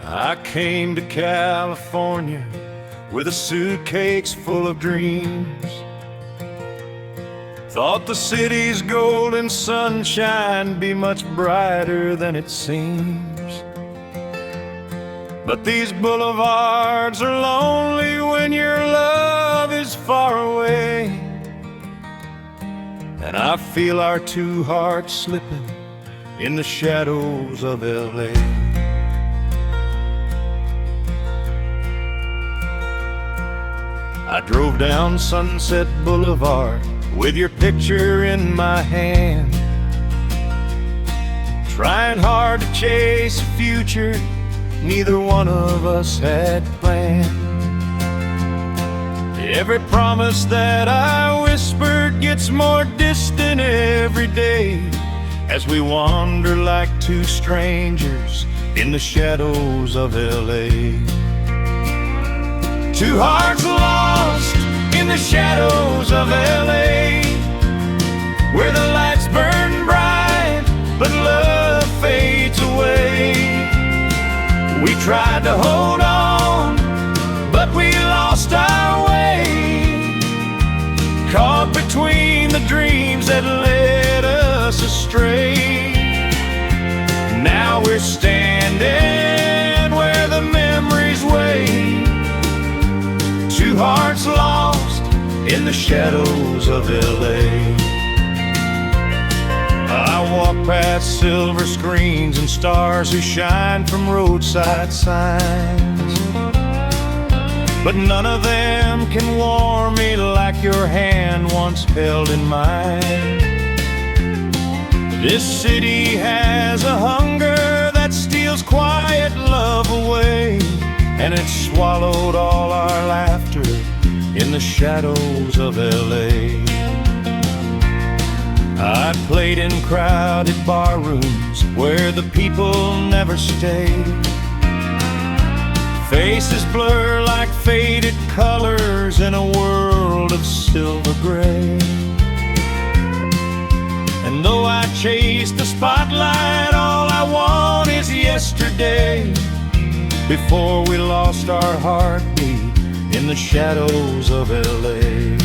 I came to California with a suitcase full of dreams. Thought the city's golden sunshine be much brighter than it seems. But these boulevards are lonely when your love is far away, and I feel our two hearts slipping in the shadows of LA. I drove down Sunset Boulevard with your picture in my hand, trying hard to chase a future neither one of us had planned. Every promise that I whispered gets more distant every day, as we wander like two strangers in the shadows of LA. Two hearts lost in the shadows of LA, where the lights burn bright but love fades away. We tried to hold on, but we lost our way, caught between the dreams that led us astray. Now we're standing where the memories wait, two hearts lost in the shadows of LA. I walk past silver screens and stars who shine from roadside signs, but none of them can warm me like your hand once held in mine. This city has a hunger that steals quiet love away, and it's swallowed all our laughter in the shadows of LA. I played in crowded bar rooms where the people never stay. Faces blur like faded colors in a world of silver gray. And though I chase the spotlight, all I want is yesterday, before we lost our heartbeat in the shadows of LA.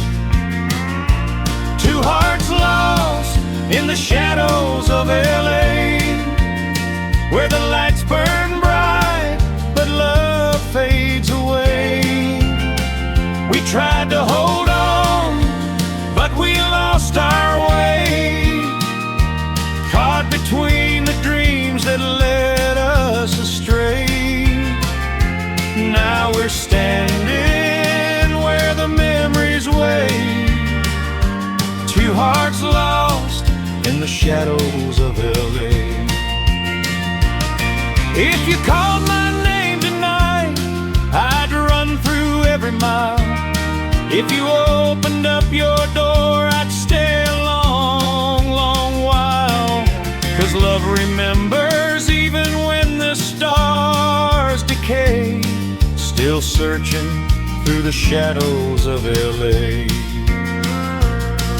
Two hearts lost in the shadows of LA, where the lights burn bright but love fades away. We tried to hold on, but we lost our way, caught between the dreams that led us astray. Now we're standing where the memories wait, two hearts lost in the shadows of LA. If you called my name tonight, I'd run through every mile. If you opened up your door, I'd stay a long, long while. 'Cause love remembers even when the stars decay, still searching through the shadows of LA.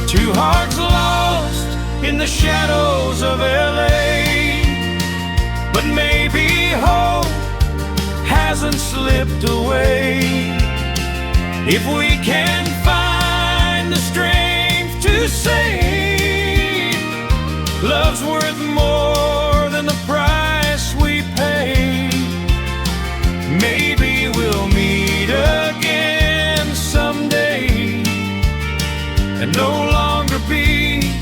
Two hearts lost in the shadows of LA, but maybe hope hasn't slipped away. If we can find the strength to say love's worth more than the price we pay, maybe we'll meet again someday and no longer be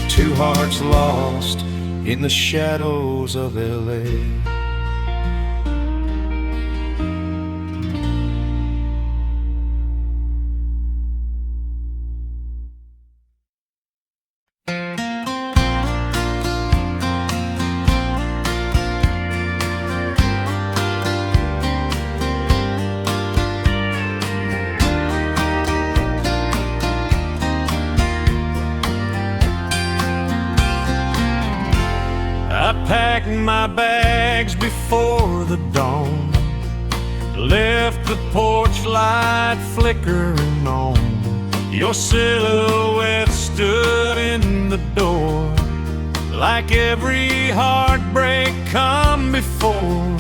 two hearts lost in the shadows of LA. I packed my bags before the dawn, left the porch light flickering on. Your silhouette stood in the door, like every heartbreak come before.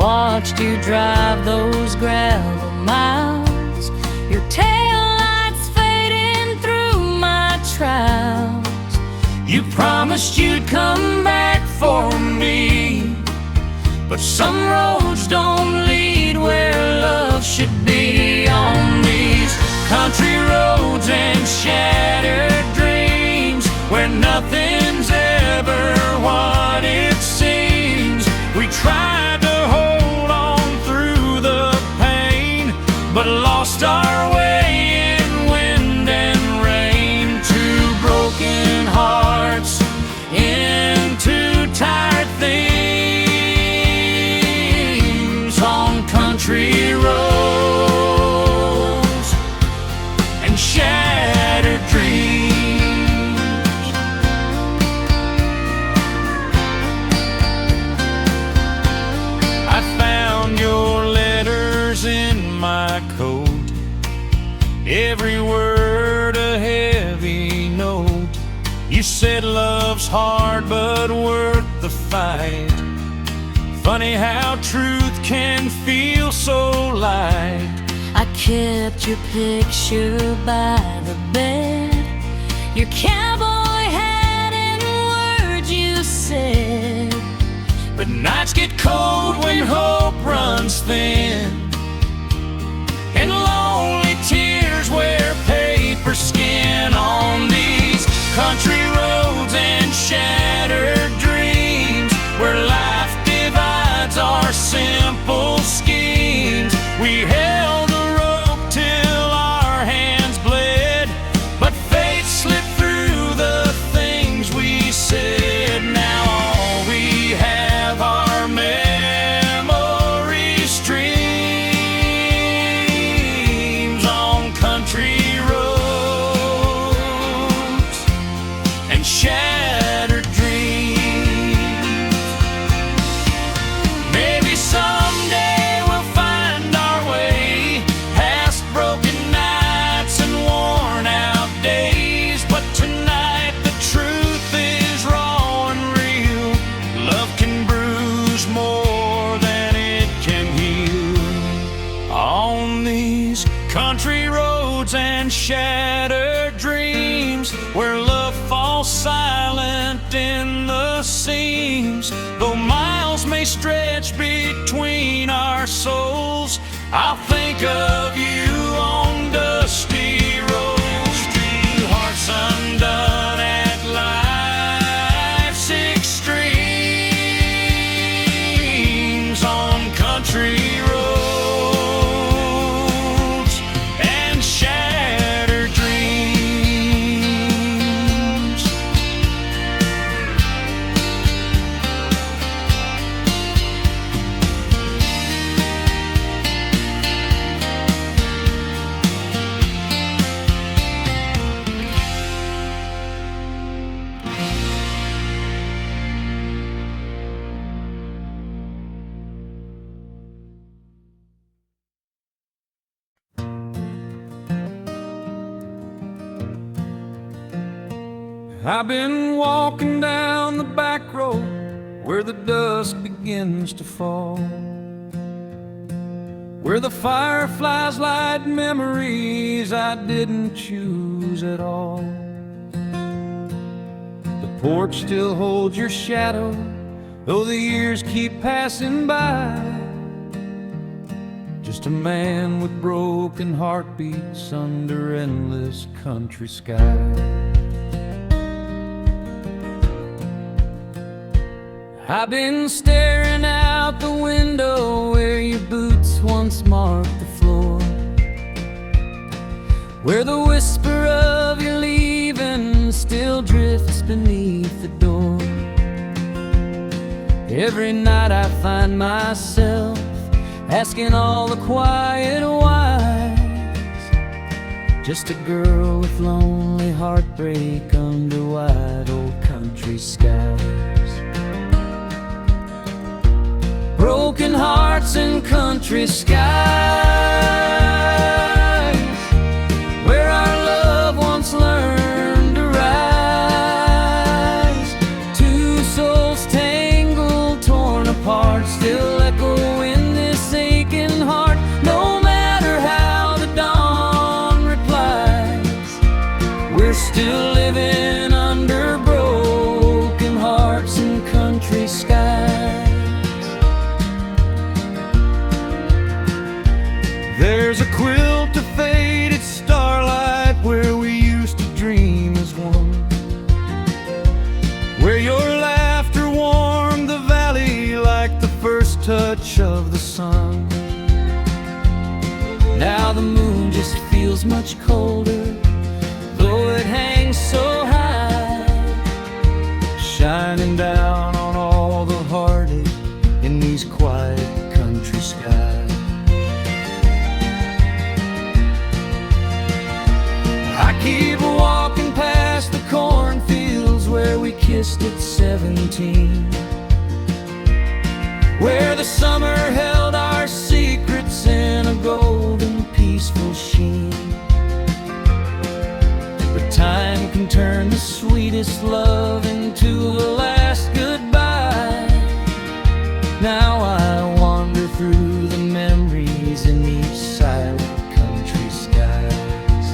watched you drive those gravel miles, your taillights fading through my trouts. You promised you'd come back for me, but some roads don't lead where love should be. On these country roads and shattered dreams, where nothing's ever what it seems, we tried to hold on through the pain, but lost our way in wind and rain. Two broken hearts into tired things on country roads and shattered dreams. I found your letters in my coat, every word a heavy note. You said love's hard but worth the fight. Funny how truth can feel so light. I kept your picture by the bed, your cowboy hat and words you said. But nights get cold when hope runs thin, and lonely tears wear paper skin. On these country roads and shattered dreams, where life divides our simple schemes, we held the rope till our hands bled, but fate slipped through the things we said. Now all we have are memory streams on country roads and shattered dreams. Maybe someday we'll find our way past broken nights and worn out days, but tonight the truth is raw and real. Love can bruise more than it can heal. On these country roads and shattered dreams, where love falls silent in the seams, though miles may stretch between our souls, I'll think of you on dusty roads. Two hearts undone at life's extremes on country roads and shattered dreams. I've been walking down the back road where the dusk begins to fall, where the fireflies light memories I didn't choose at all. The porch still holds your shadow, though the years keep passing by. Just a man with broken heartbeats under endless country skies. I've been staring out the window where your boots once marked the floor, where the whisper of your leaving still drifts beneath the door. Every night I find myself asking all the quiet whys, just a girl with lonely heartbreak under wide old country skies. Broken hearts in country skies, where our love once learned to rise. Two souls tangled, torn apart, still echo in still living under broken hearts and country skies. There's a quilt of faded starlight where we used to dream as one, where your laughter warmed the valley like the first touch of the sun. Now the moon just feels much colder, though it hangs so high, shining down on all the heartache in these quiet country skies. I keep walking past the cornfields where we kissed at 17, where the summer held our secrets in a golden peaceful sheen. But time can turn the sweetest love into a last goodbye. Now I wander through the memories in these silent country skies.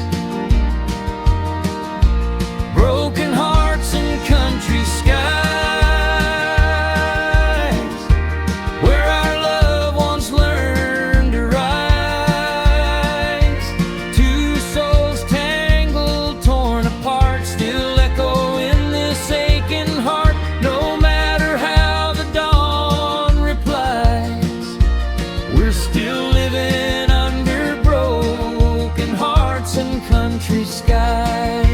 Broken hearts and country skies, country skies.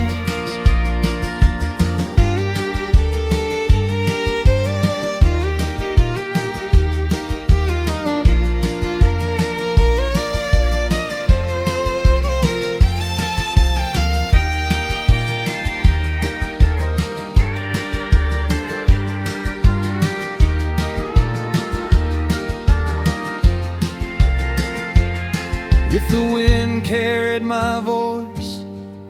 If the wind carried my voice,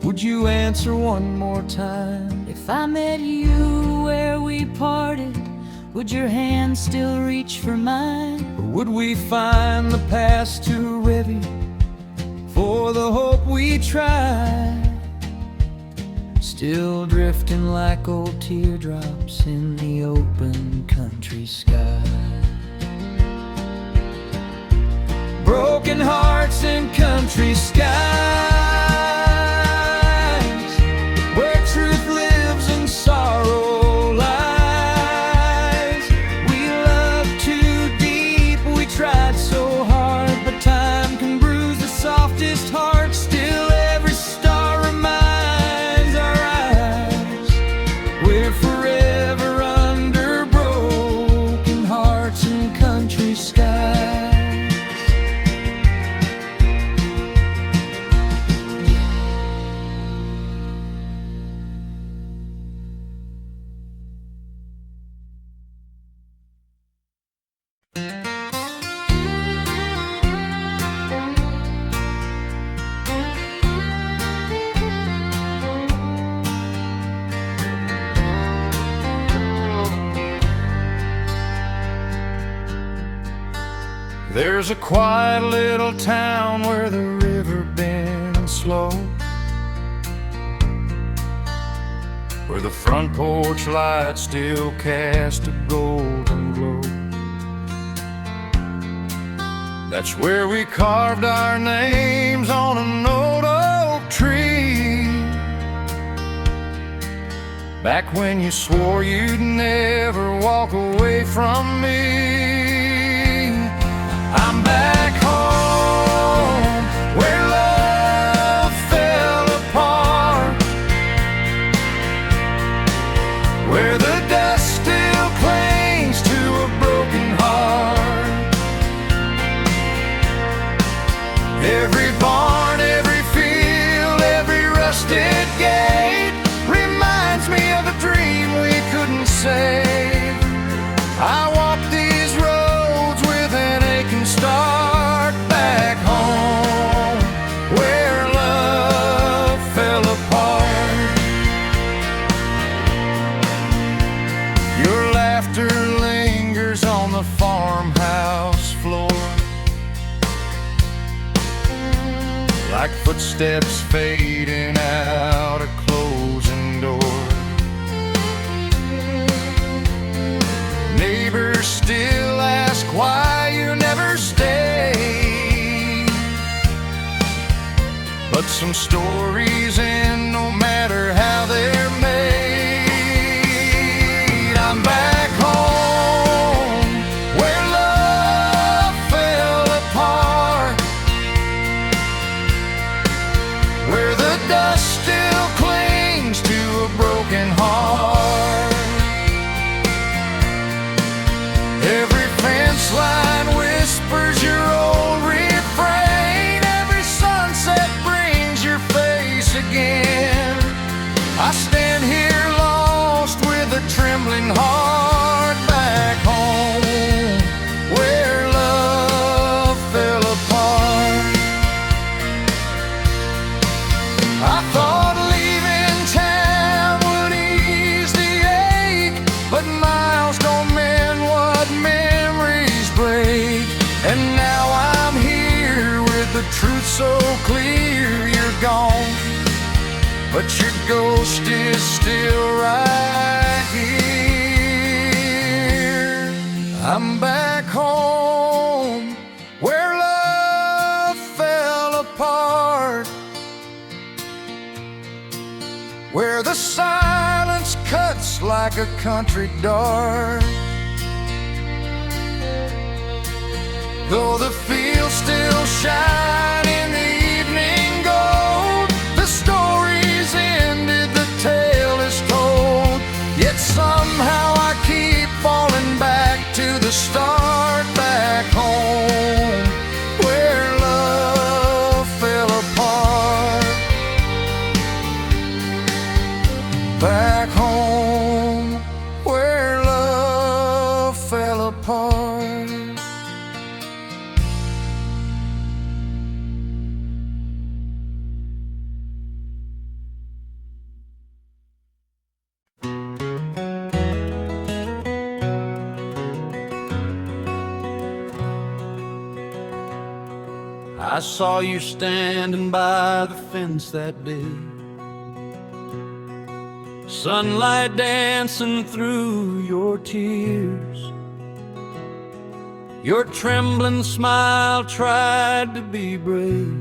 would you answer one more time? If I met you where we parted, would your hand still reach for mine? Or would we find the past too heavy for the hope we tried? Still drifting like old teardrops in the open country sky. Broken hearts and country skies, where truth lives and sorrow lies. We loved too deep, we tried so hard, but time can bruise the softest heart. Still every star reminds our eyes we're forever under broken hearts and country skies. There's a quiet little town where the river bends slow, where the front porch lights still cast a golden glow. That's where we carved our names on an old oak tree, back when you swore you'd never walk away from me. I'm back home, where love fell apart, where the dust still clings to a broken heart. Every barn, every field, every rusted gate reminds me of a dream we couldn't save. I walk these roads with an aching start, back home, where love fell apart. Your laughter lingers on the farmhouse floor, like footsteps fading out of closing some stories in, no matter how they're made. I'm back home where love fell apart, where the dust still clings to a broken heart. Every fence line whispers your old refrain, every sunset brings your face again. I stand here lost with a trembling heart, back home where love fell apart. I thought leaving town would ease the ache, but miles don't mend what memories break. And now I'm here with the truth so clear. You're gone, but your ghost is still right here. I'm back home where love fell apart, where the silence cuts like a country dart. Though the fields still shine in the evening gold, the story's ended, the tale is told. Yet somehow I keep falling back to the start, back home where love fell apart. Back home where love fell apart. I saw you standing by the fence that day, sunlight dancing through your tears. Your trembling smile tried to be brave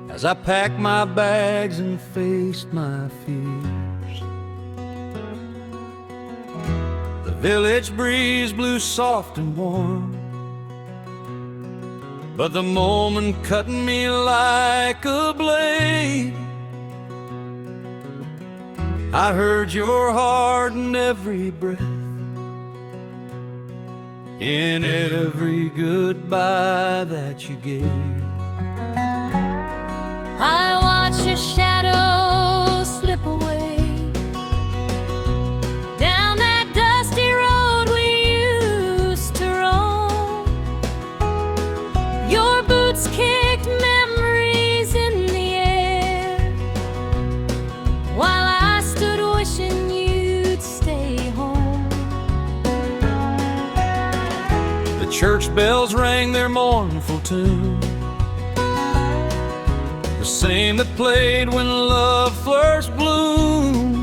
as I packed my bags and faced my fears. The village breeze blew soft and warm, but the moment cut me like a blade. I heard your heart in every breath, in every goodbye that you gave. I watched your shadow slip away down that dusty road we used to roam. Your boots kicked memories in the air, while I stood wishing you'd stay home. The church bells rang their mournful tune, the same that played when love first bloomed.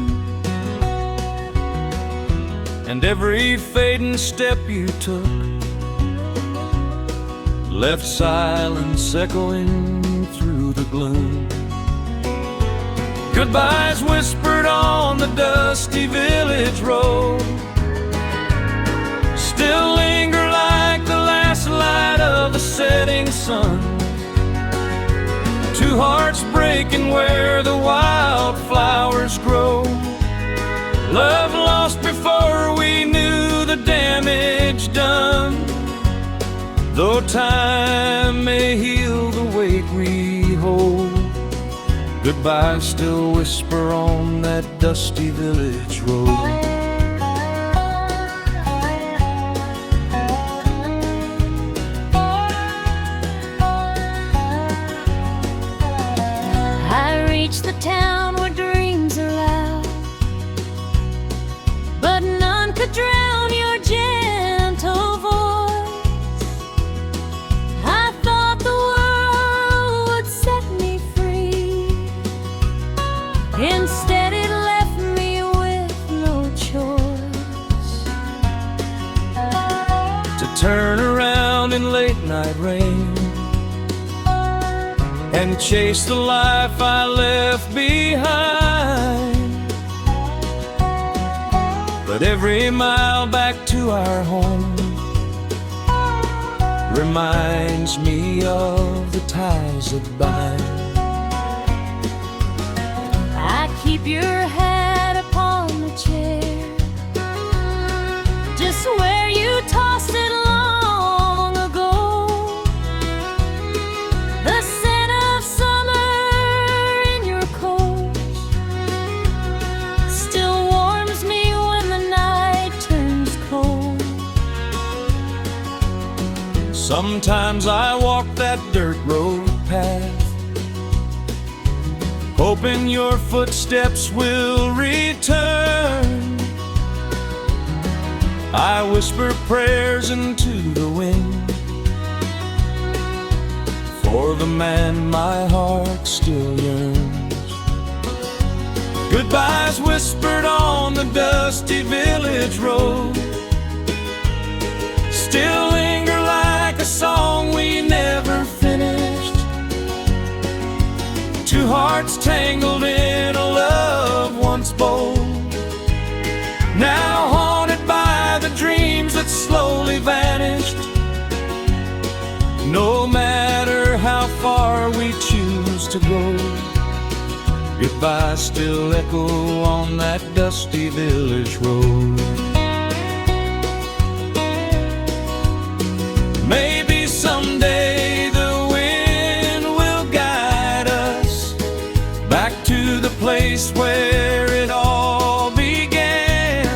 And every fading step you took left silence echoing through the gloom. Goodbyes whispered on the dusty village road still linger like the last light of the setting sun. Two hearts breaking where the wildflowers grow, love lost before we knew the damage done. Though time may heal the weight we hold, goodbye still whisper on that dusty village road. I reached the town where dreams are loud, but none could drown your gentle voice. I thought the world would set me free, instead it left me with no choice. To turn around in late night rain and chase the life I left behind. But every mile back to our home reminds me of the ties that bind. I keep your hat upon the chair, just where you tossed it long ago. The scent of summer in your coat still warms me when the night turns cold. Sometimes I walk that dirt road path, hoping your footsteps will return. I whisper prayers into the wind for the man my heart still yearns. Goodbyes whispered on the dusty village road still linger like a song we never finished. Two hearts tangled in a love once bold, now haunted by the dreams that slowly vanished. No matter how far we choose to go, goodbye still echo on that dusty village road. Maybe someday the wind will guide us back to the place where it all began,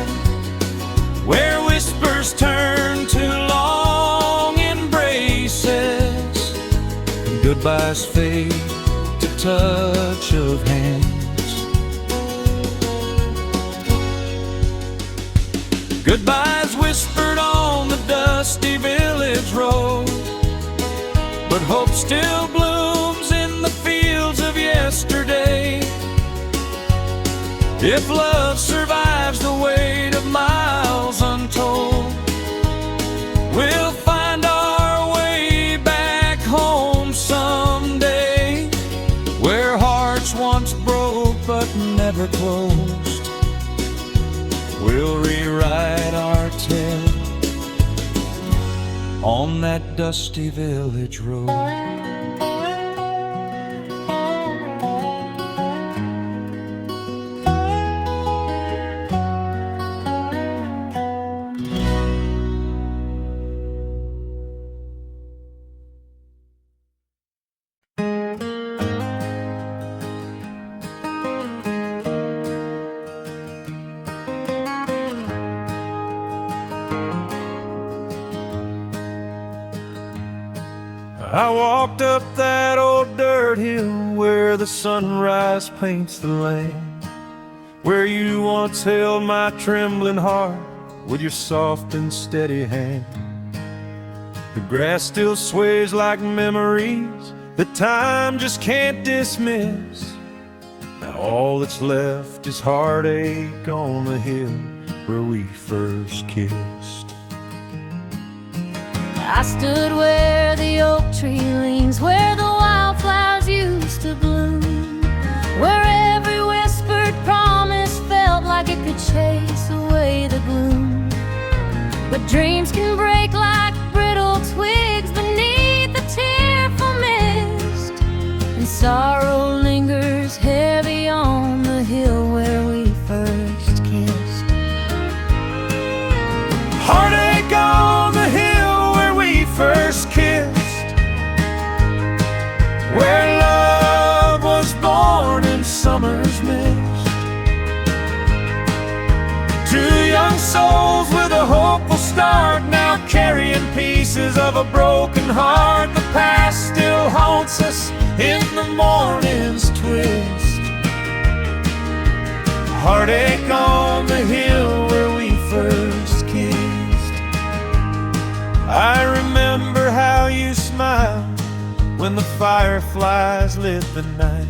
where whispers turn to long embraces and goodbyes fade to touch of hands. Goodbyes whispered on the dusty village road, but hope still blooms in the fields of yesterday. If love survives the weight of miles untold, we'll find our way back home someday, where hearts once broke but never closed. We'll rewrite our tale on that dusty village road. I walked up that old dirt hill where the sunrise paints the land, where you once held my trembling heart with your soft and steady hand. The grass still sways like memories that time just can't dismiss. Now all that's left is heartache on the hill where we first kissed. I stood where the oak tree leans, where the wildflowers used to bloom, where every whispered promise felt like it could chase away the gloom. But dreams can break like brittle twigs beneath the tearful mist, and sorrow lingers heavy on the hill where we first kissed. Heartache on the hill where we first kissed, where love was born in summer's mist. Two young souls with a hopeful start, now carrying pieces of a broken heart. The past still haunts us in the morning's twist. Heartache on the hill where we first kissed. I remember how you smiled when the fireflies lit the night,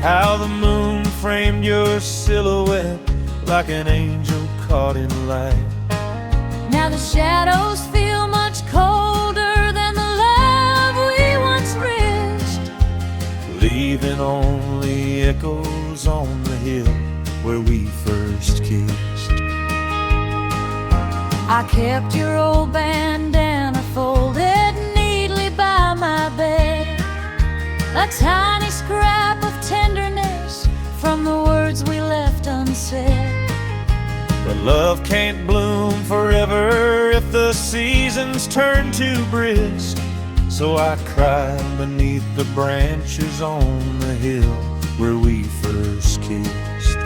how the moon framed your silhouette like an angel caught in light. Now the shadows feel much colder than the love we once risked, leaving only echoes on the hill where we first kissed. I kept your old bandana folded neatly by my bed, a tiny scrap of tenderness from the words we left unsaid. But love can't bloom forever if the seasons turn too brisk, so I cried beneath the branches on the hill where we first kissed.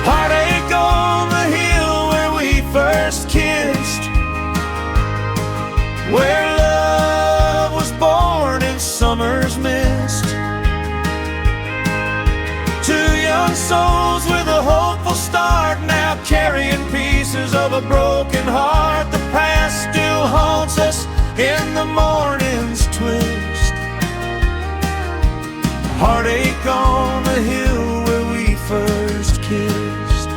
Heartache on the hill where we first kissed, where love was born in summer's mist. Two young souls with a hopeful start, now carrying pieces of a broken heart. The past still haunts us in the morning's twist. Heartache on the hill where we first kissed.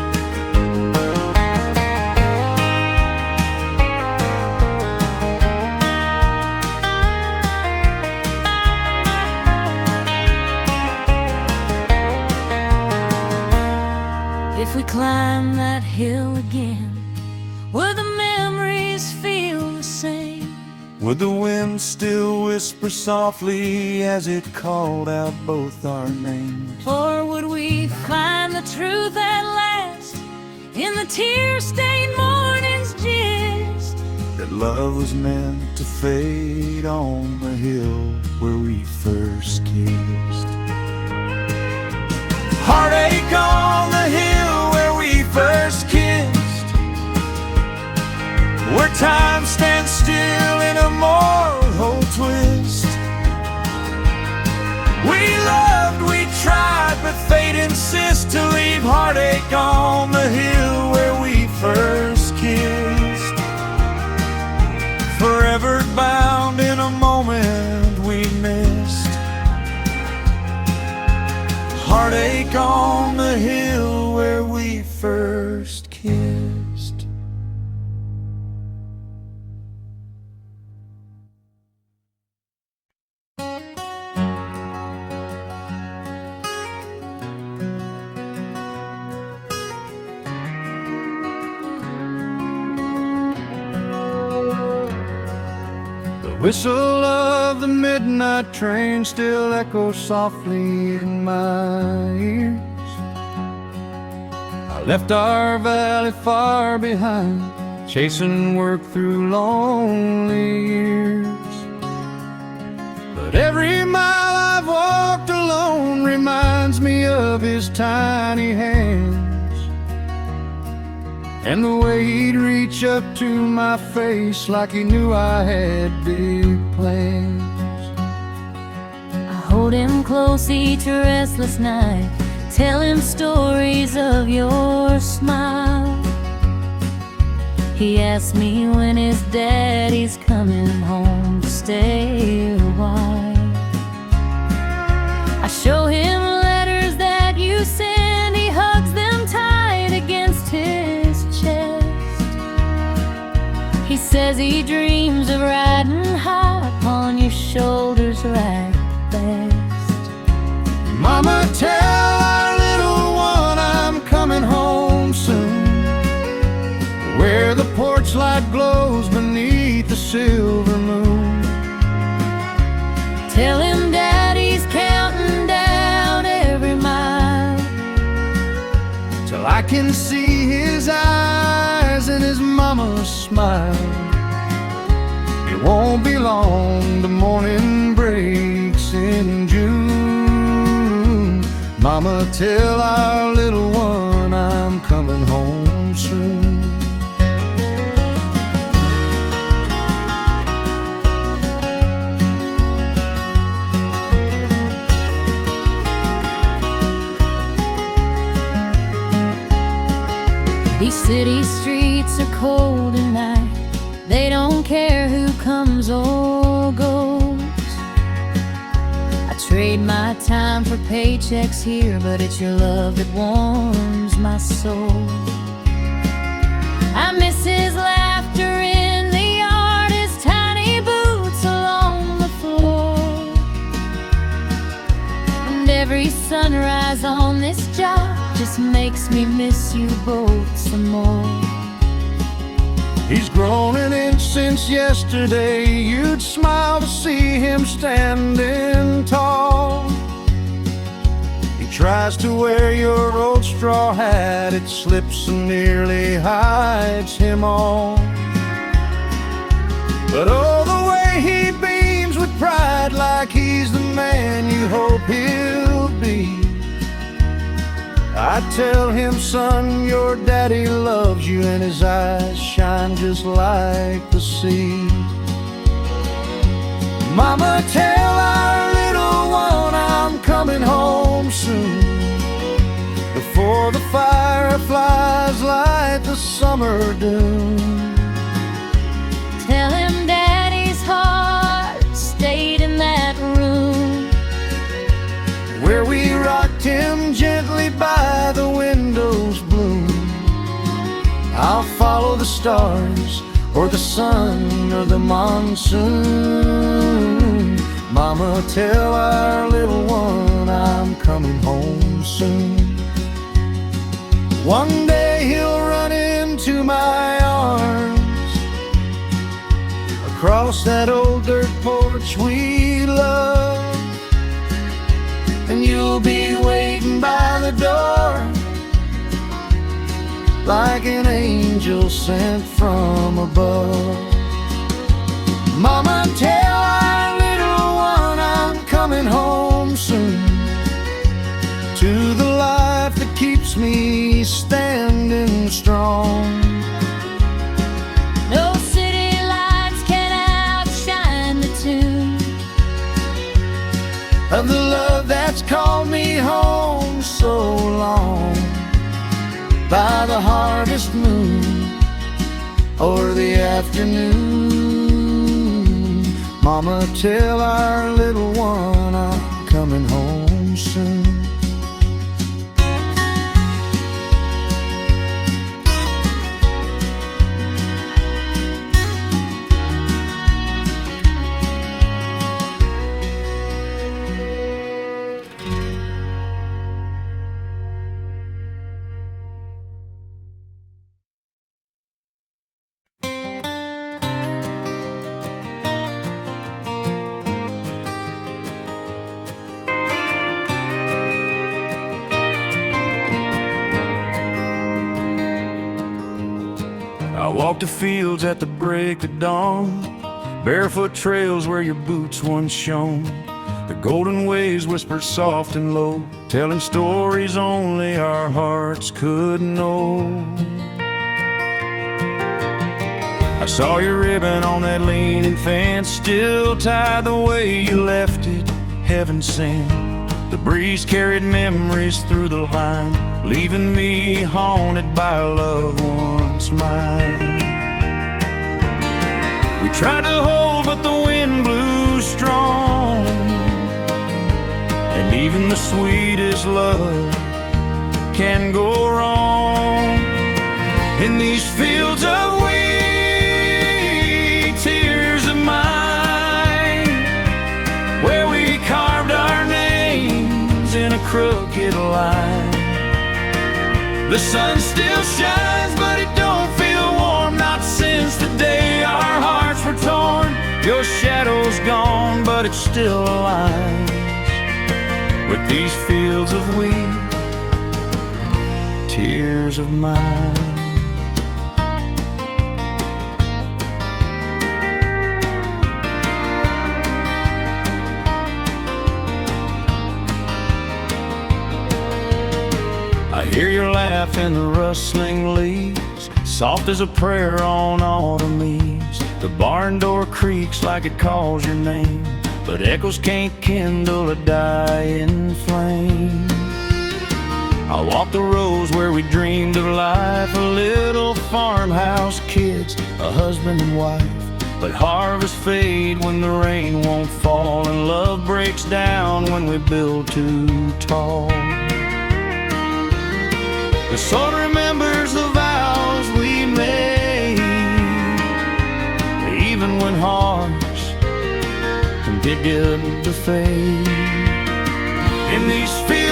If we climb that hill again, would the memories feel the same? Would the wind still whisper softly as it called out both our names? Or would we find the truth at last in the tear-stained morning's gist? That love was meant to fade on the hill where we first kissed. Heartache on the hill where we first kissed, where time stands still in a mortal twist. We loved, we tried, but fate insists to leave heartache on the hill where we first kissed, forever bound in a moment we missed. Heartache on the hill where we first kissed. The whistle of the midnight train still echoes softly in my ears. I left our valley far behind, chasing work through lonely years. But every mile I've walked alone reminds me of his tiny hands, and the way he'd reach up to my face like he knew I had big plans. I hold him close each restless night, tell him stories of your smile. He asks me when his daddy's coming home to stay a while. I show him letters that you send, he hugs them tight against his chest. He says he dreams of riding high upon your shoulders right best. Mama, tell our little one I'm coming home soon, where the porch light glows beneath the silver moon. Tell him daddy's counting down every mile, till I can see his eyes and his mama's smile. It won't be long, the morning breaks in June. Mama, tell our little one I'm coming home soon. These city streets are cold at night, they don't care who comes or goes. I trade my time for paychecks here, but it's your love that warms my soul. I miss his laughter in the yard, his tiny boots along the floor. every sunrise on this job just makes me miss you both some more. He's grown an inch since yesterday. You'd smile to see him standing tall. He tries to wear your old straw hat. It slips and nearly hides him all. But oh, the way he beams with pride, like he's the man you hope he'll be. I tell him, son, your daddy loves you, and his eyes shine just like the sea. Mama, tell our little one I'm coming home soon, before the fireflies light the summer dune. Tell him Daddy's heart stayed in that room where we rocked him gently by the window's bloom. I'll follow the stars, or the sun, or the monsoon. Mama, tell our little one I'm coming home soon. One day he'll run into my arms, across that old dirt porch we love. And you'll be waiting by the door, like an angel sent from above. Mama, tell our little one I'm coming home soon, to the life that keeps me standing strong. No city lights can outshine the tune of the love that's called me home so long, by the harvest moon or the afternoon. Mama, tell our little one I'm coming home soon. I walk the fields at the break of dawn, barefoot trails where your boots once shone. The golden waves whisper soft and low, telling stories only our hearts could know. I saw your ribbon on that leaning fence, still tied the way you left it, heaven sent. The breeze carried memories through the line, leaving me haunted by a loved one's mine. We tried to hold, but the wind blew strong, and even the sweetest love can go wrong. In these fields of wheat, tears of mine, where we carved our names in a crooked line. The sun still shines, but it don't feel warm, not since the day our hearts were torn. Your shadow's gone, but it still aligns with these fields of wheat, tears of mine. I hear your laugh in the rustling leaves, soft as a prayer on autumn eves. The barn door creaks like it calls your name, but echoes can't kindle a dying flame. I walk the roads where we dreamed of life, a little farmhouse, kids, a husband and wife. But harvests fade when the rain won't fall, and love breaks down when we build too tall. The soul remembers the vows we made, even when hearts can get good to fade. In these fields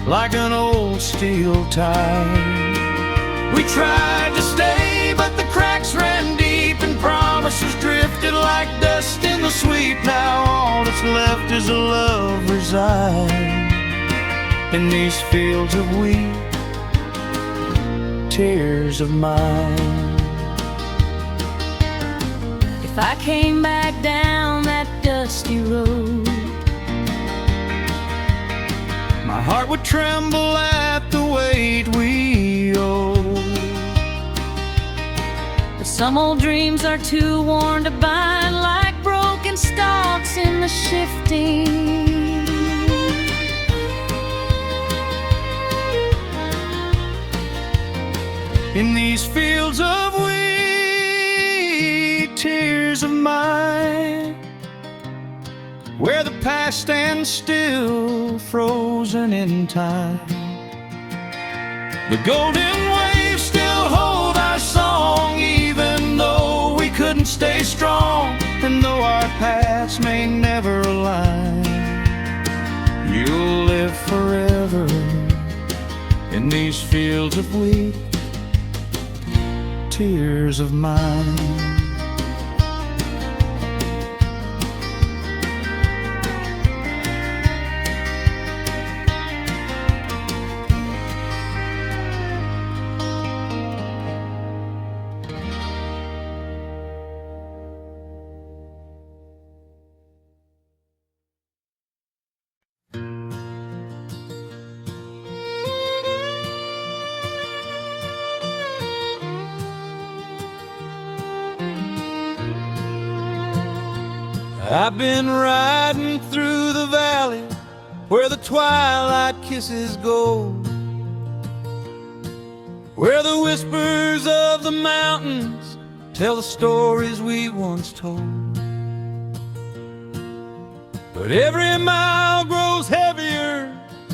like an old steel tie. We tried to stay, but the cracks ran deep and promises drifted like dust in the sweep. Now all that's left is a lover's eye in these fields of wheat, tears of mine. If I came back down that dusty road, my heart would tremble at the weight we owe. but some old dreams are too worn to bind, like broken stalks in the shifting. In these fields of wheat, tears of mine, where the past stands still, frozen in time. The golden waves still hold our song, even though we couldn't stay strong, and though our paths may never align. You'll live forever in these fields of wheat, tears of mine. I've been riding through the valley where the twilight kisses gold, where the whispers of the mountains tell the stories we once told. But every mile grows heavier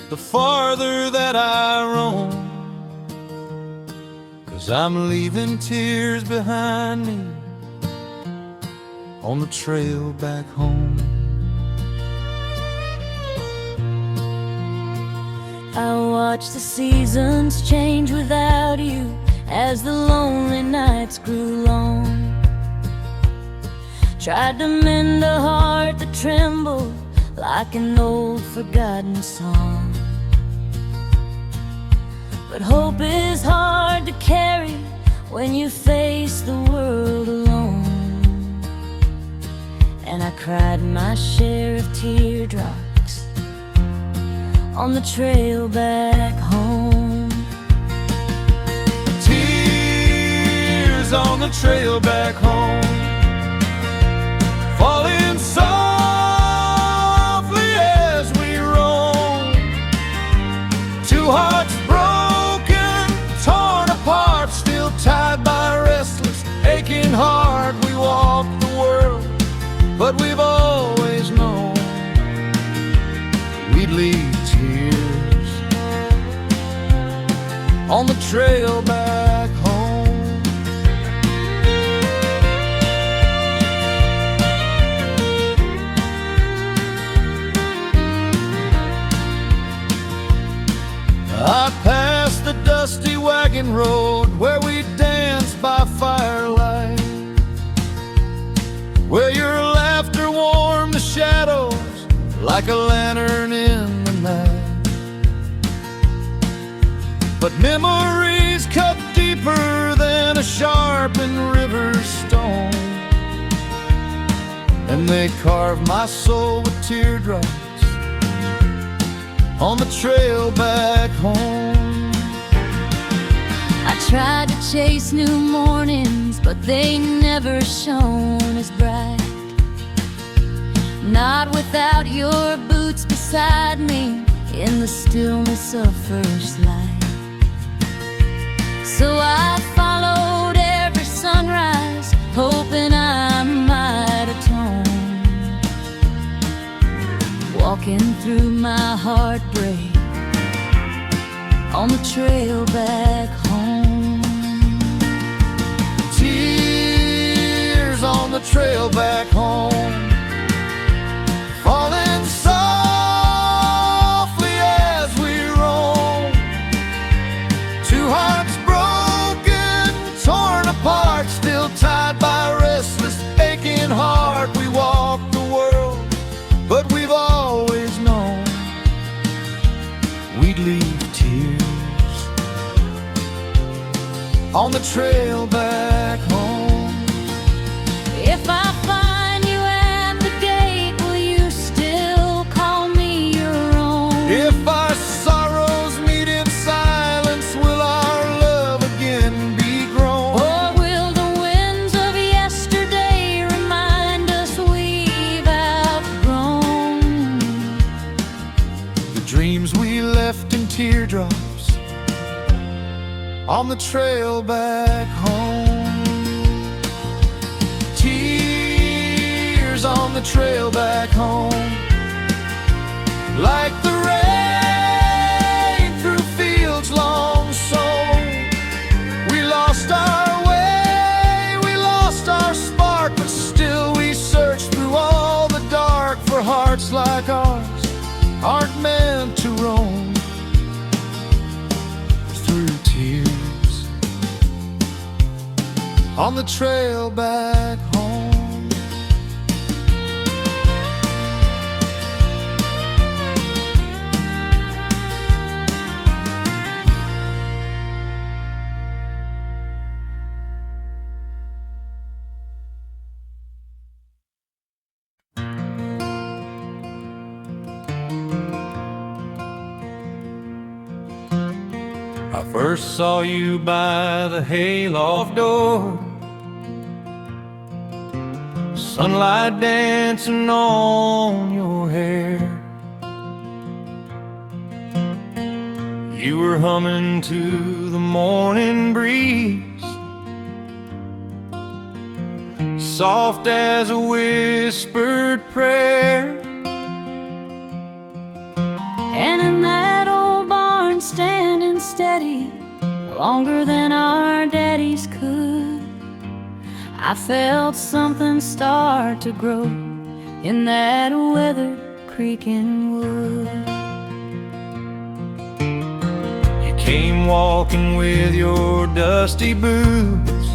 the farther that I roam, 'cause I'm leaving tears behind me on the trail back home. I watch the seasons change without you as the lonely nights grew long. Tried to mend a heart that trembled like an old forgotten song. But hope is hard to carry when you face the world alone. And I cried my share of teardrops on the trail back home. Tears on the trail back home, falling softly as we roam. Two hearts broken, torn apart, still tied by a restless, aching heart. We walk the world, but we've always known we'd leave tears on the trail back home. I passed the dusty wagon road where we danced by firelight, where your laughter warmed the shadows like a lantern in the night. But memories cut deeper than a sharpened river stone, and they carved my soul with teardrops on the trail back home. I tried to chase new mornings, but they never shone as bright. Not without your boots beside me in the stillness of first light. So I followed every sunrise, hoping I might atone, walking through my heartbreak on the trail back home. Tears on the trail back home, falling softly as we roam. on the trail back home. If I find you at the gate, will you still call me your own? If our sorrows meet in silence, will our love again be grown? Or will the winds of yesterday remind us we've outgrown The dreams we left in teardrops on the trail back home. Tears on the trail back home, like the rain through fields long sown. We lost our way, we lost our spark, but still we search through all the dark, for hearts like ours aren't meant to roam through tears on the trail back home. I first saw you by the hayloft door, sunlight dancing on your hair. You were humming to the morning breeze, soft as a whispered prayer. And in that old barn, standing steady, longer than our daddies could, I felt something start to grow in that weathered creaking wood. You came walking with your dusty boots,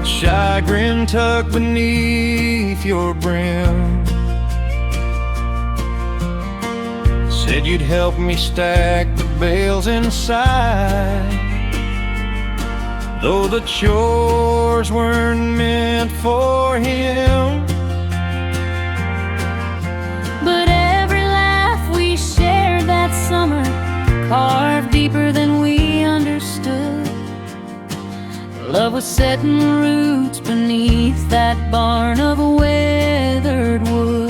shy grin tucked beneath your brim. Said you'd help me stack the bales inside, though the chores weren't meant for him. But every laugh we shared that summer carved deeper than we understood. Love was setting roots beneath that barn of weathered wood.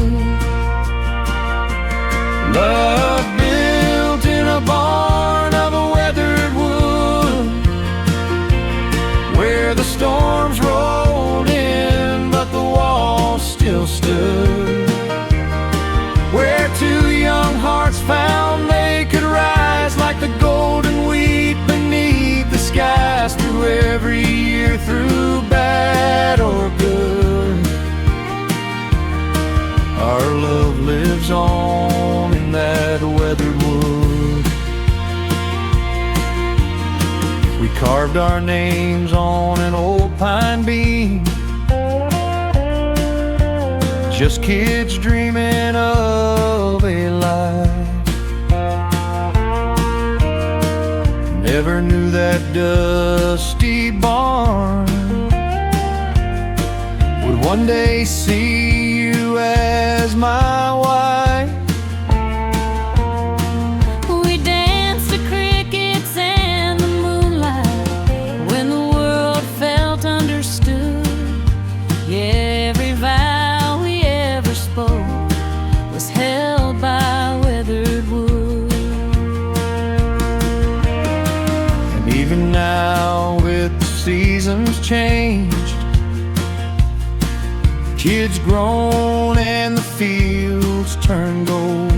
Love built in a barn of weathered wood, where the storms rolled in but the walls still stood, where two young hearts found they could rise like the golden wheat beneath the skies, through every year, through bad or good. Our love lives on in that weathered wood. We carved our names on an old pine beam, just kids dreaming of a life. Never knew that dusty barn would one day see you as my wife. We danced the crickets and the moonlight when the world felt understood. Yeah, every vow we ever spoke was held by weathered wood. And even now, with the seasons changed, kids grown and the fields turn gold,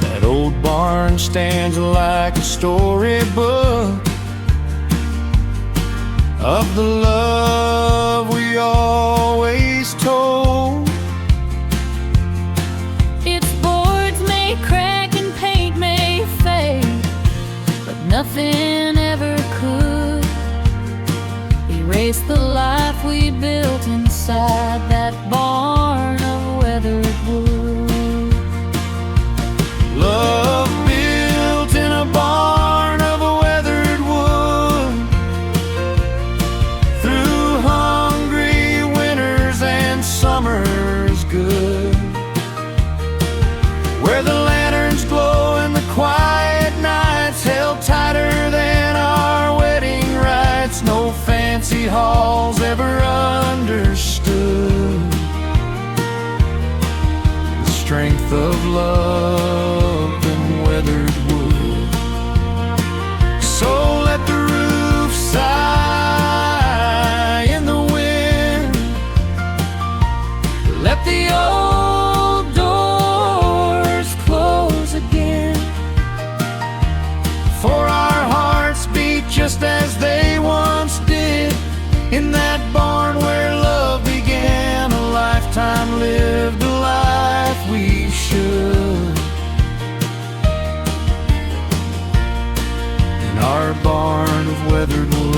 that old barn stands like a storybook of the love we always told. Its boards may crack and paint may fade, but nothing ever could erase the life we built inside that barn of weathered wood. Love built in a fancy halls ever understood the strength of love and weathered wood. So let the roof sigh in the wind, let the old doors close again, for our hearts beat just as they once did in that barn where love began. A lifetime lived, a life we should. In our barn of weathered wood.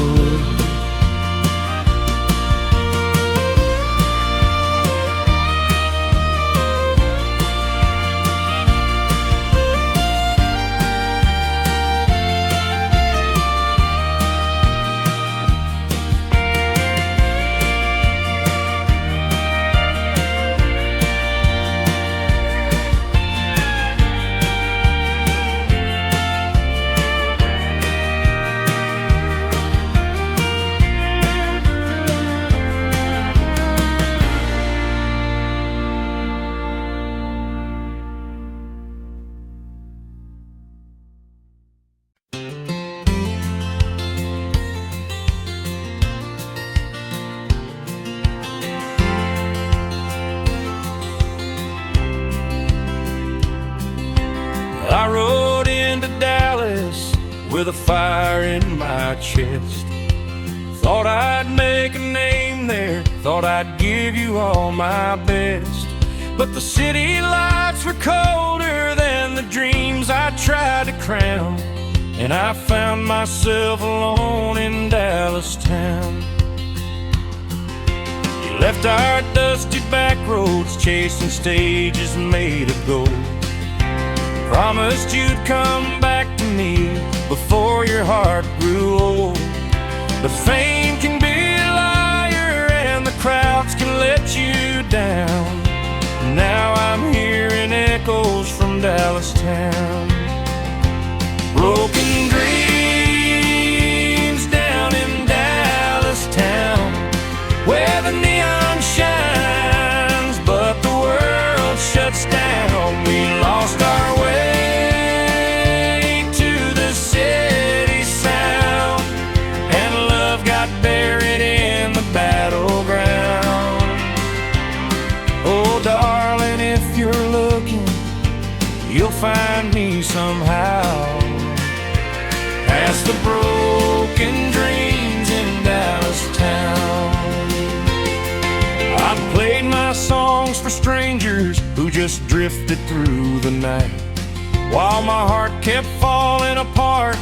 I rode into Dallas with a fire in my chest. Thought I'd make a name there, thought I'd give you all my best. But the city lights were colder than the dreams I tried to crown, and I found myself alone in Dallas town. You left our dusty back roads chasing stages made of gold. Promised you'd come back to me before your heart grew old. But fame can be a liar and the crowds can let you down. Now I'm hearing echoes from Dallas town. Broken dreams down in Dallas town, where the neon shines but the world shuts down. We lost our way to the city sound, and love got buried in the battleground. Oh darling, if you're looking, you'll find me somehow, past the broken dreams in Dallas town. I played my songs for strangers who just drifted through the night, while my heart kept falling apart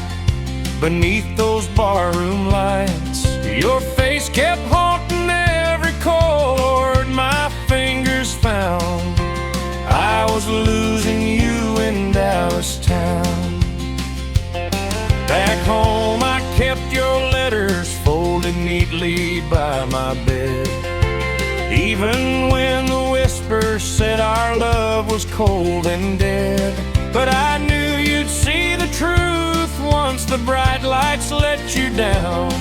beneath those barroom lights. Your face kept haunting every chord my fingers found. I was losing you in Dallas town. Back home I kept your letters folded neatly by my bed, even when the whisper said our love was cold and dead. But I knew you'd see the truth once the bright lights let you down,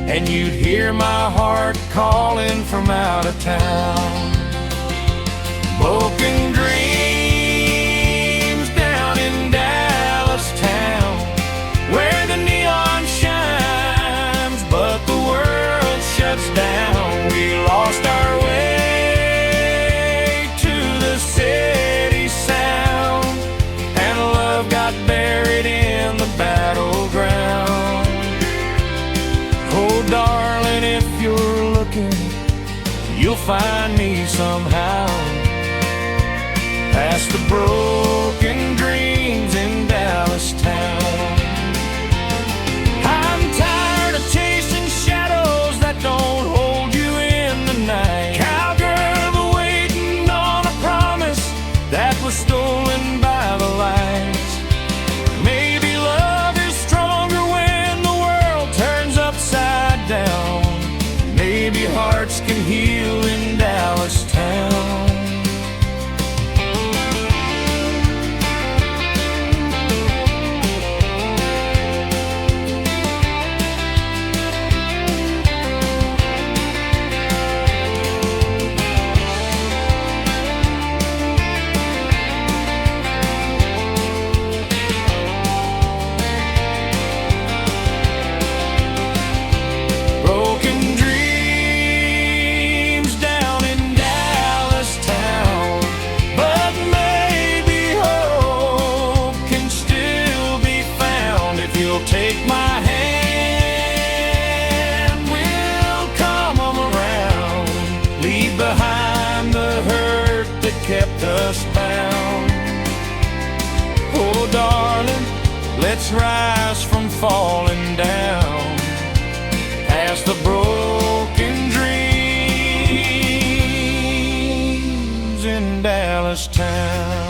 and you'd hear my heart calling from out of town. Broken dreams down in Dallas town, where the neon shines but the world shuts down. We lost our way to the city sound, and love got buried in the battleground. Oh darling, if you're looking, you'll find me somehow, past the broken dreams in Dallas town. I'm tired of chasing shadows that don't hold you in the night. Cowgirl, waiting on a promise that was stolen by the lights. Maybe love is stronger when the world turns upside down. Maybe hearts can heal in Dallas town. sparks rise from falling down past the broken dreams in Dallas town.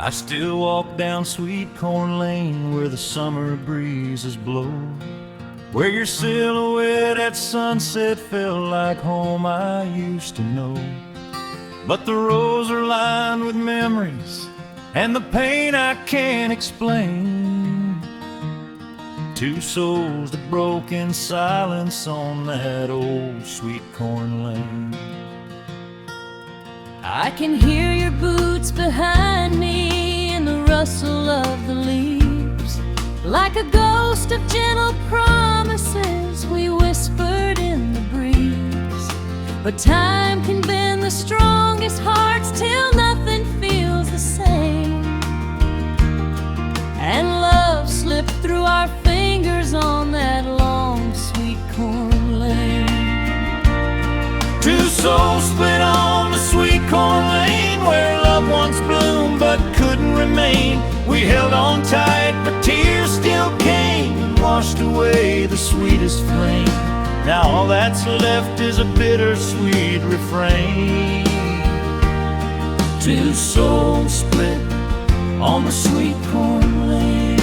I still walk down Sweet Corn Lane where the summer breezes blow, where your silhouette at sunset felt like home I used to know. But the roads are lined with memories and the pain I can't explain. Two souls that broke in silence on that old Sweet Corn Lane. I can hear your boots behind me in the rustle of the leaves, like a ghost of gentle promises we whispered in the breeze. But time can bend the strongest hearts till nothing feels the same, and love slipped through our fingers on that long Sweet Corn Lane. Two souls split on the Sweet Corn Lane where love once bloomed but couldn't remain. We held on tight but tears still came and washed away the sweetest flame. Now all that's left is a bittersweet refrain. Two souls split on the Sweet Corn Lane.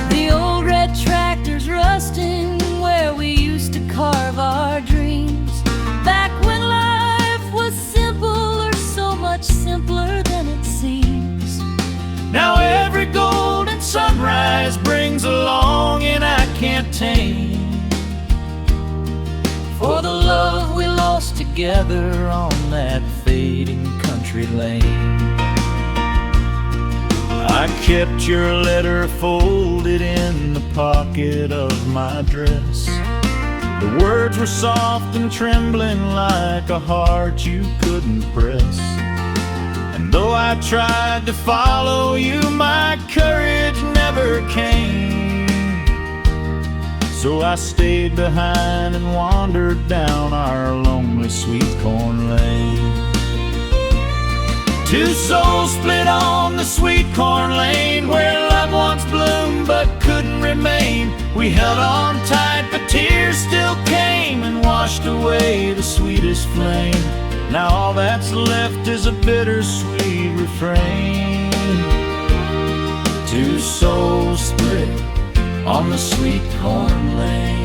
The old red tractor's rusting where we used to carve our dreams, back when life was simple, or so much simpler than it seems. Now every golden sunrise brings a longing I can't tame for the love we lost together on that fading country lane. I kept your letter folded in the pocket of my dress. The words were soft and trembling like a heart you couldn't press. And though I tried to follow you, my courage never came. So I stayed behind and wandered down our lonely Sweet Corn Lane. Two souls split on the Sweet Corn Lane where love once bloomed but couldn't remain. We held on tight but tears still came and washed away the sweetest flame. Now all that's left is a bittersweet refrain. Two souls split on the Sweet Corn Lane.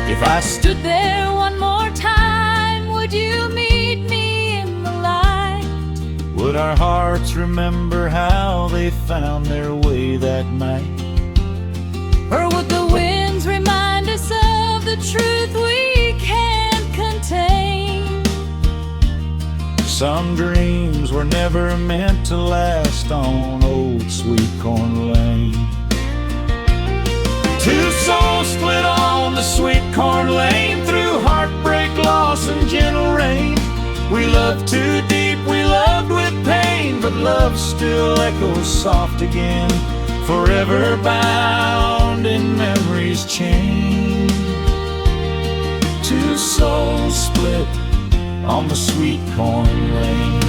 If I stood there one more time, would you meet me in the light? Would our hearts remember how they found their way that night? Or would the winds remind us of the truth we can't contain? Some dreams were never meant to last on old Sweet Corn Lane. Two souls split on the Sweet Corn Lane through heartbreak, loss, and gentle rain. We loved too deep, we loved with pain, but love still echoes soft again, forever bound in memory's chain. Two souls split on the Sweet Corn Lane.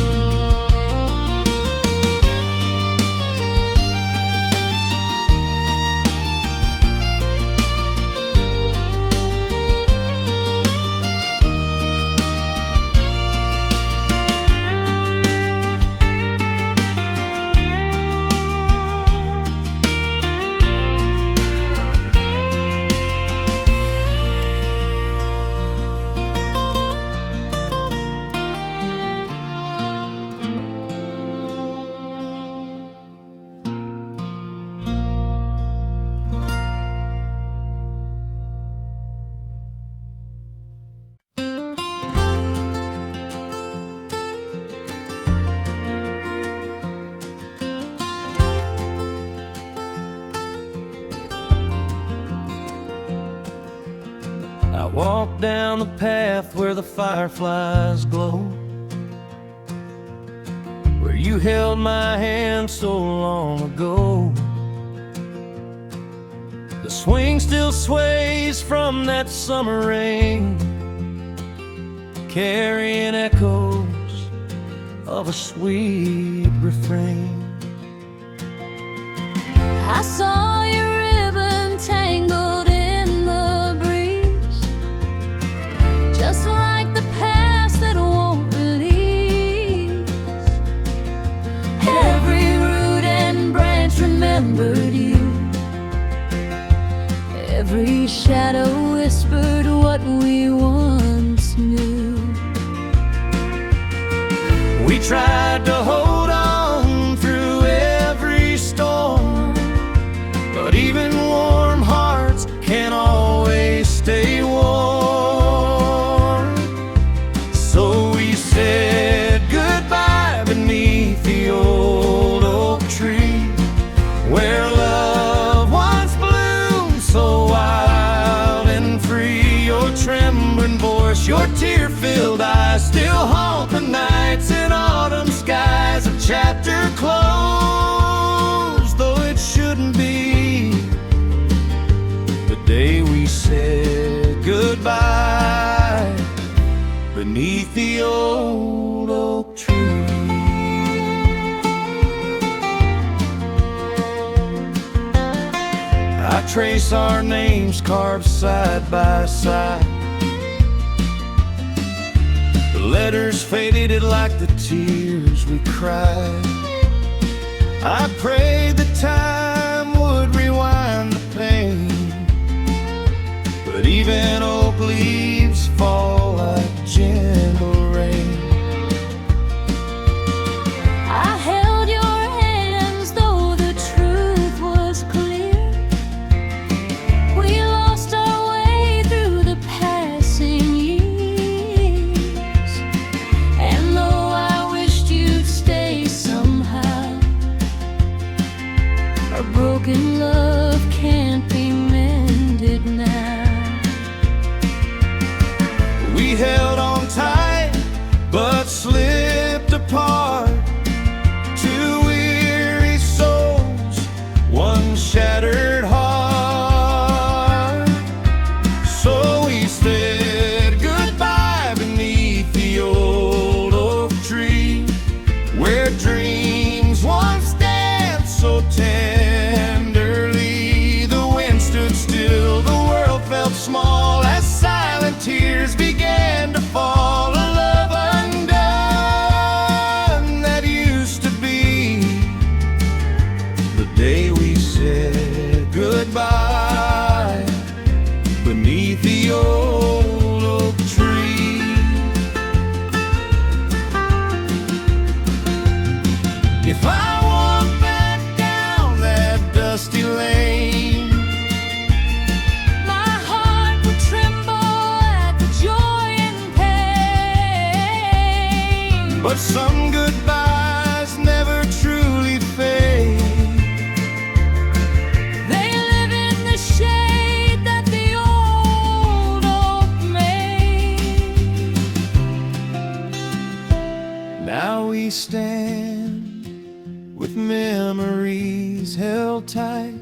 I walk down the path where the fireflies glow, where you held my hand so long ago. The swing still sways from that summer rain, carrying echoes of a sweet refrain. I saw your ribbon tangled in the breeze, just like the past that won't release. Every root and branch remembered you, every shadow whispered what we once knew. We tried to hold on through every storm, but even warm hearts can't always stay warm. So we said goodbye beneath the old oak tree, where love once bloomed so wild and free. Your trembling voice, your tear-filled eyes still haunt the nights in autumn skies. A chapter closed, though it shouldn't be, the day we said goodbye beneath the old oak tree. I trace our names carved side by side, the letters faded like the tears we cried. I prayed that time would rewind the pain, but even oak leaves fall like gentle rain. I held your hands though the truth was clear. We lost our way through the passing years, and though I wished you'd stay somehow, our broken love can't be mended now. We held on tight, but slipped apart. Two weary souls, one shattered heart. So we said goodbye beneath the old oak tree, where dreams once danced so tenderly. The wind stood still, the world felt small as silent tears began to fall. A love undone that used to be, the day we said goodbye beneath the old oak tree. If I walk back down that dusty lane, My heart would tremble at the joy and pain. but some goodbyes never truly fade. They live in the shade that the old oak made. Now we stand with memories held tight,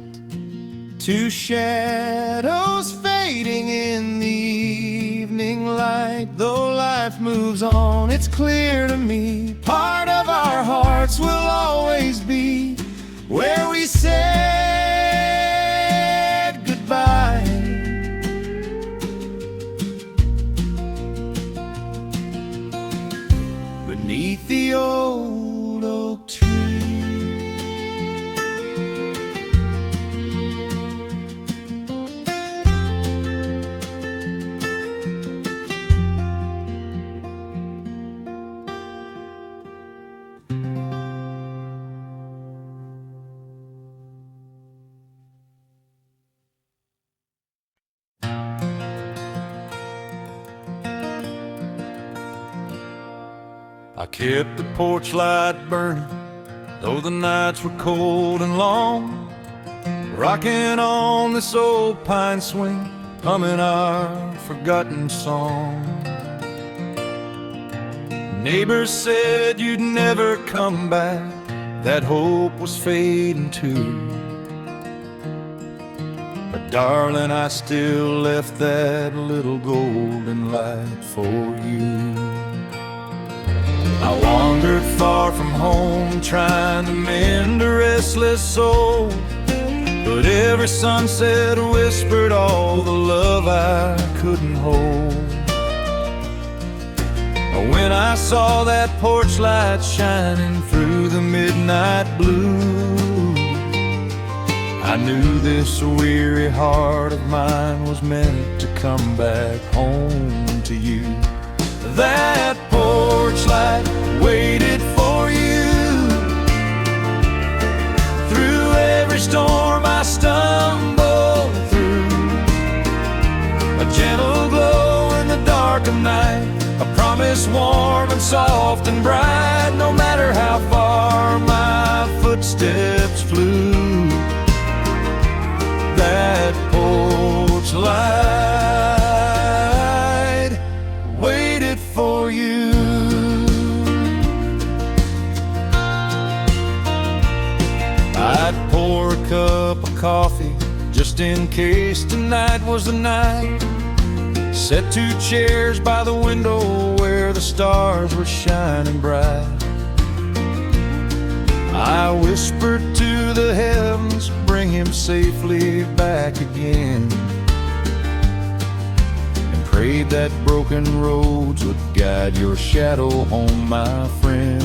two shadows fading in the evening light. Though life moves on, it's clear to me, part of our hearts will always be where we said goodbye beneath the old oak tree. I kept the porch light burning, though the nights were cold and long, rocking on this old pine swing humming our forgotten song. Neighbors said you'd never come back, that hope was fading too. But darling, I still left that little golden light for you. I wandered far from home, trying to mend a restless soul, but every sunset whispered all the love I couldn't hold. When I saw that porch light shining through the midnight blue, I knew this weary heart of mine was meant to come back home to you. That porch light waited for you. Through every storm I stumbled through, a gentle glow in the dark of night, a promise warm and soft and bright. No matter how far my footsteps flew, that porch light waited for you. I'd pour a cup of coffee just in case tonight was the night. Set 2 chairs by the window where the stars were shining bright. I whispered to the heavens, bring him safely back again, and prayed that broken roads would guide your shadow home, my friend.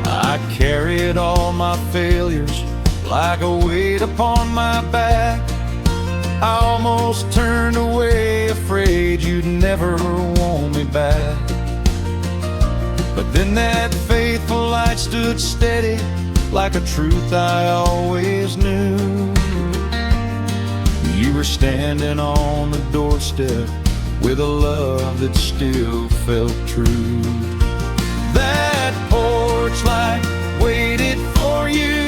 I carried all my failures like a weight upon my back. I almost turned away, afraid you'd never want me back. But then that faithful light stood steady, like a truth I always knew. You were standing on the doorstep with a love that still felt true. That porch light waited for you.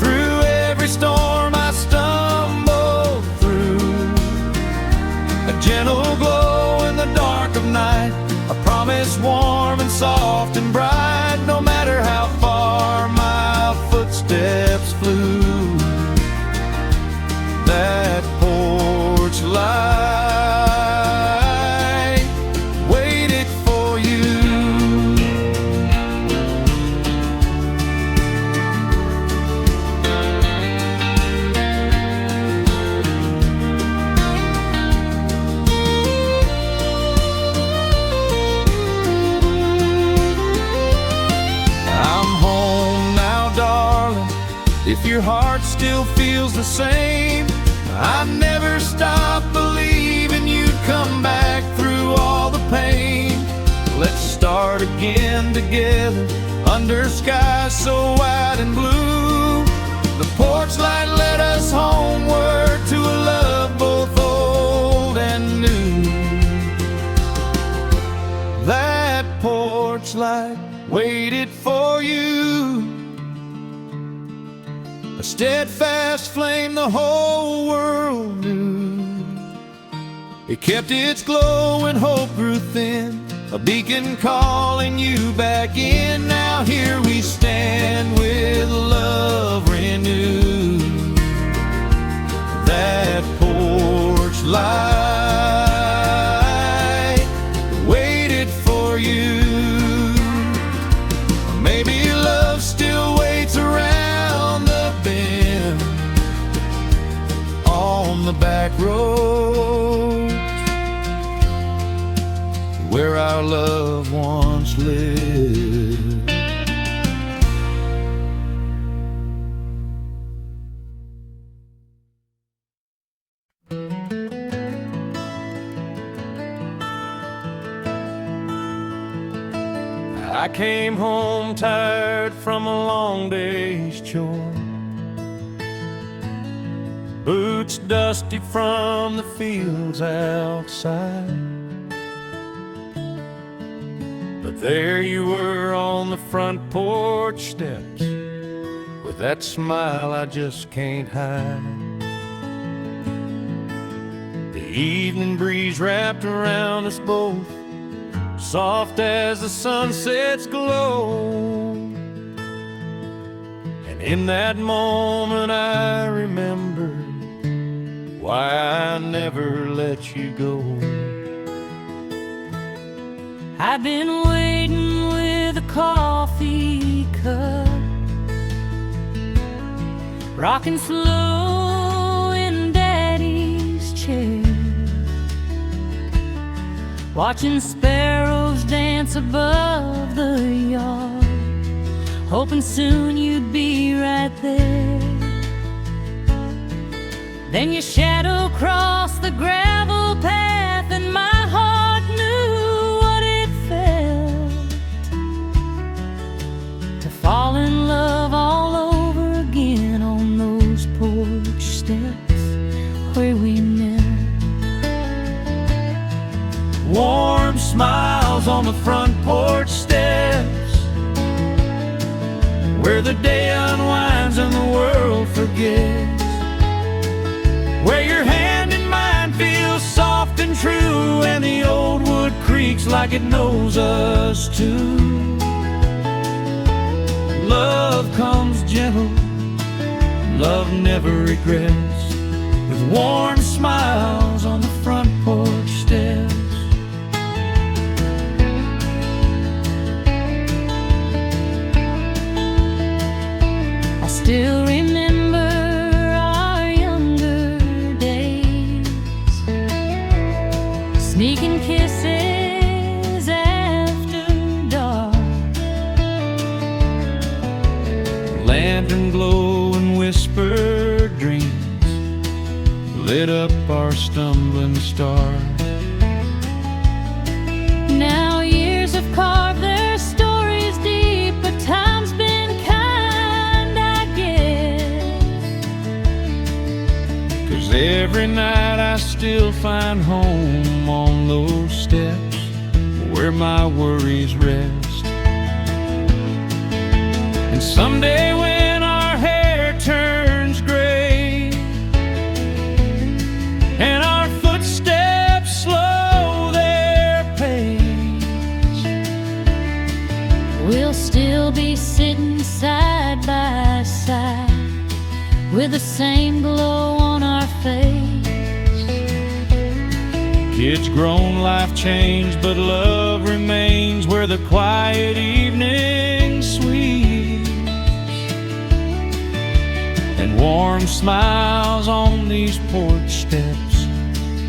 Through every storm I stumbled through, a gentle glow in the dark of night, a promise warm and soft and bright. No matter how far my footsteps flew, that porch light waited for you. If your heart still feels the same, I never stopped believing you'd come back through all the pain. Let's start again together under skies so wide and blue. The porch light led us homeward to a love both old and new. That porch light waited for you, a steadfast flame the whole world knew. It kept its glow when hope grew thin, a beacon calling you back in. Now here we stand with love renewed. That porch light waited for you. Maybe love still waits around the bend on the back road where our love once lived. I came home tired from a long day's chore, boots dusty from the fields outside. But there you were on the front porch steps, with that smile I just can't hide. evening breeze wrapped around us both, soft as the sunset's glow. And in that moment I remember why I never let you go. I've been waiting with a coffee cup, rocking slow in Daddy's chair, watching sparrows dance above the yard, hoping soon you'd be right there. Then your shadow crossed the gravel path, and my heart knew what it felt to fall in love all over again on those porch steps where we met. Warm smiles on the front porch steps, where the day unwinds and the world forgets, where your hand in mine feels soft and true, and the old wood creaks like it knows us too. Love comes gentle, love never regrets, with warm smiles on the front porch steps. I still remember our younger days, sneaking kisses after dark, Lantern glow and whispered dreams lit up our stumbling stars. Now years have carved their stories deep, but time's been kind, I guess. 'Cause every night I still find home on those steps where my worries rest. And someday when our hair turns gray and our footsteps slow their pace, We'll still be sitting side by side with the same glow on our face. kids grown, life changed, but love remains where the quiet evening sweeps, and warm smiles on these porch steps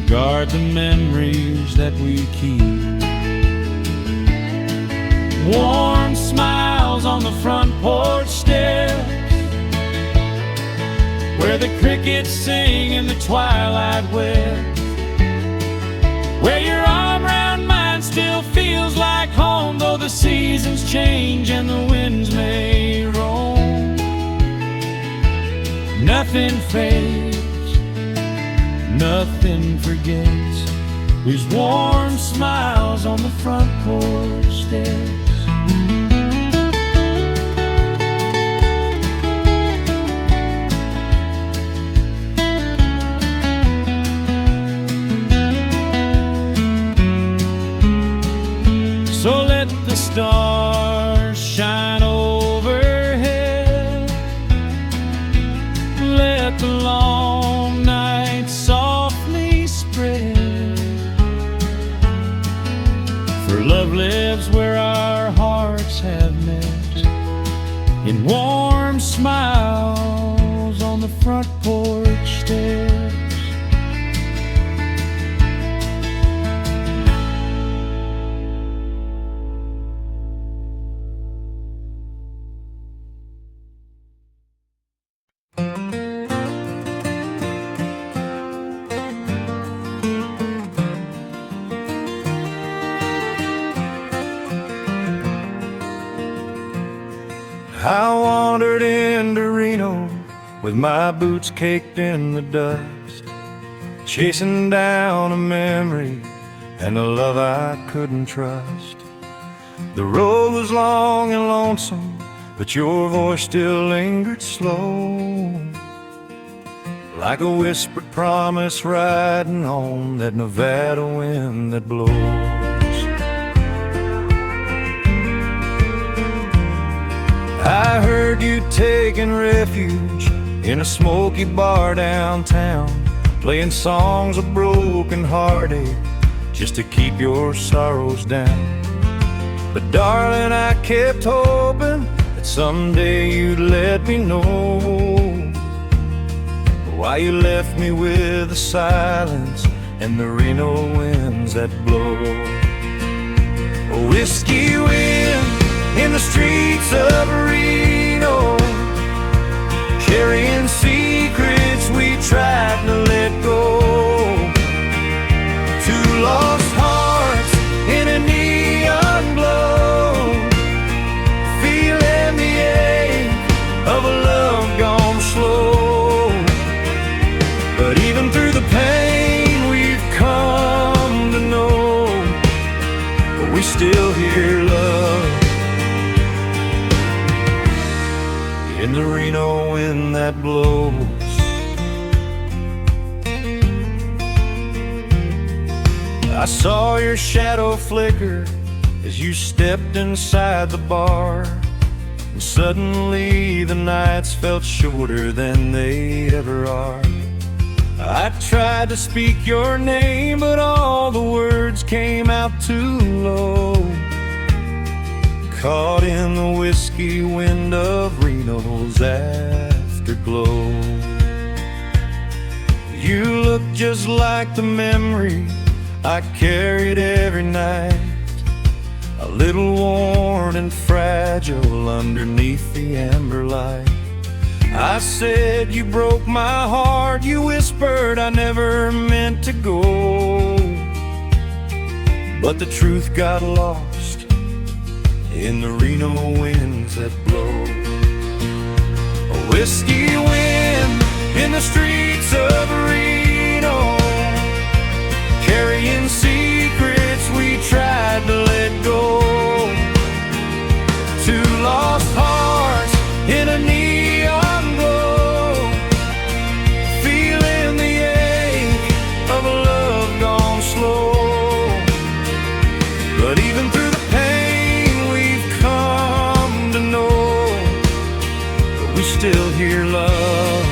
guard the memories that we keep. Warm smiles on the front porch steps, where the crickets sing in the twilight west, where your arm around mine still feels like home, though the seasons change and the winds may roam. Nothing fades, nothing forgets these warm smiles on the front porch steps. So let the stars shine overhead, let the long night softly spread, for love lives where our hearts have met, in warm smiles on the front porch steps. I wandered into Reno with my boots caked in the dust, chasing down a memory and a love I couldn't trust. The road was long and lonesome, but your voice still lingered slow, like a whispered promise riding on that Nevada wind that blows. I heard you taking refuge in a smoky bar downtown, playing songs of broken heartache just to keep your sorrows down. But darling, I kept hoping that someday you'd let me know why you left me with the silence and the Reno winds that blow. A whiskey wind in the streets of Reno, carrying secrets we tried to let go. Two lost hearts in a neon glow, feeling the ache of a love gone slow. But even through the pain we've come to know, we still hear love in the Reno wind that blows. I saw your shadow flicker as you stepped inside the bar, and suddenly the nights felt shorter than they ever are. I tried to speak your name, but all the words came out too low, caught in the whiskey wind of Reno's afterglow. You look just like the memory I carried every night, a little worn and fragile underneath the amber light. I said you broke my heart, you whispered I never meant to go, but the truth got lost in the Reno winds that blow. A whiskey wind in the streets of Reno, carrying secrets we tried to let go. Two lost hearts in a neon glow, feeling the ache of a love gone slow. But even through the pain we've come to know, we still hear love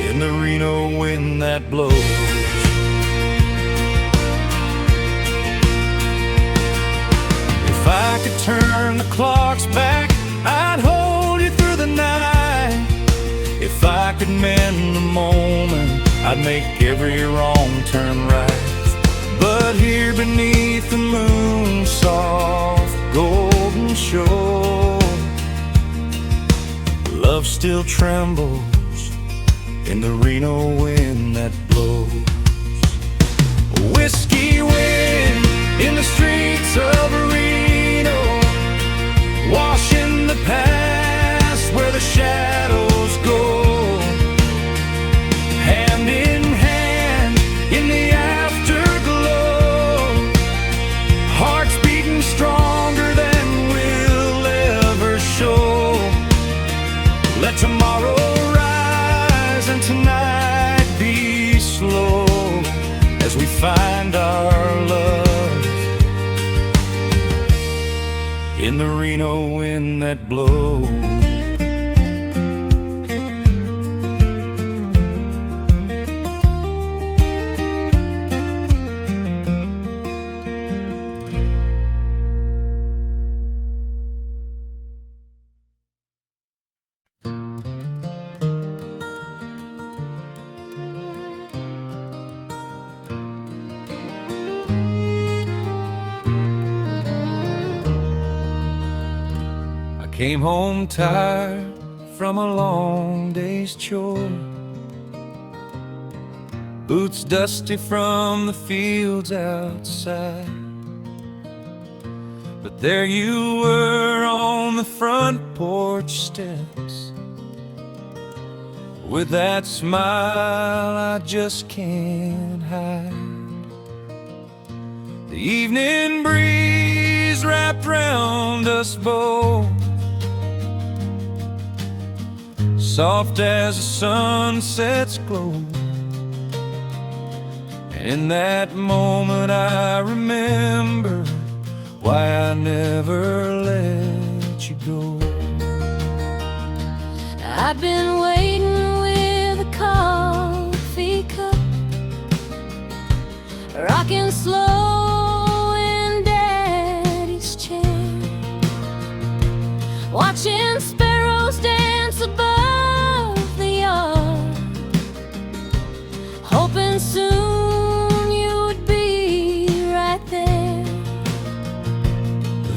in the Reno wind that blows. If I could turn the clocks back, I'd hold you through the night. If I could mend the moment, I'd make every wrong turn right. But here beneath the moon's soft golden shore, love still trembles in the Reno wind that blows. A whiskey wind in the streets of Reno, washing the past where the shadows go. Hand in hand in the afterglow, hearts beating stronger than we'll ever show. Let tomorrow rise and tonight be slow, as we find our love in the Reno wind that blows. Came home tired from a long day's chore, boots dusty from the fields outside. But there you were on the front porch steps, with that smile I just can't hide. The evening breeze wrapped round us both, soft as the sunset's glow. And in that moment I remember why I never let you go. I've been waiting with a coffee cup, rocking slow in Daddy's chair, watching sparrows dance above the yard, hoping soon you would be right there.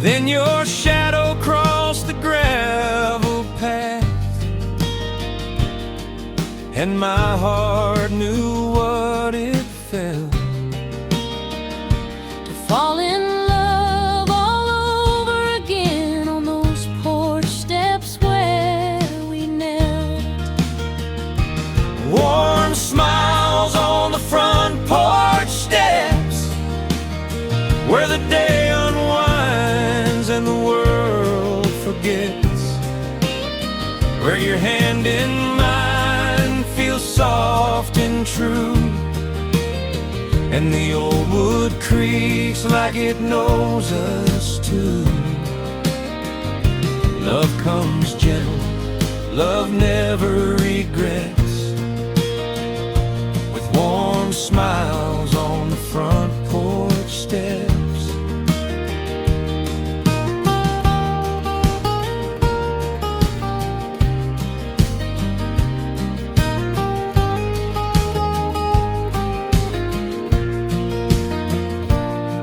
Then your shadow crossed the gravel path, and my heart knew what it felt To fall in love all over again on those porch steps where we knelt. warm smiles on the front porch steps, where the day unwinds and the world forgets, where your hand in mine feels soft and true, and the old wood creaks like it knows us too. Love comes gentle, love never regrets, with warm smiles on the front porch steps.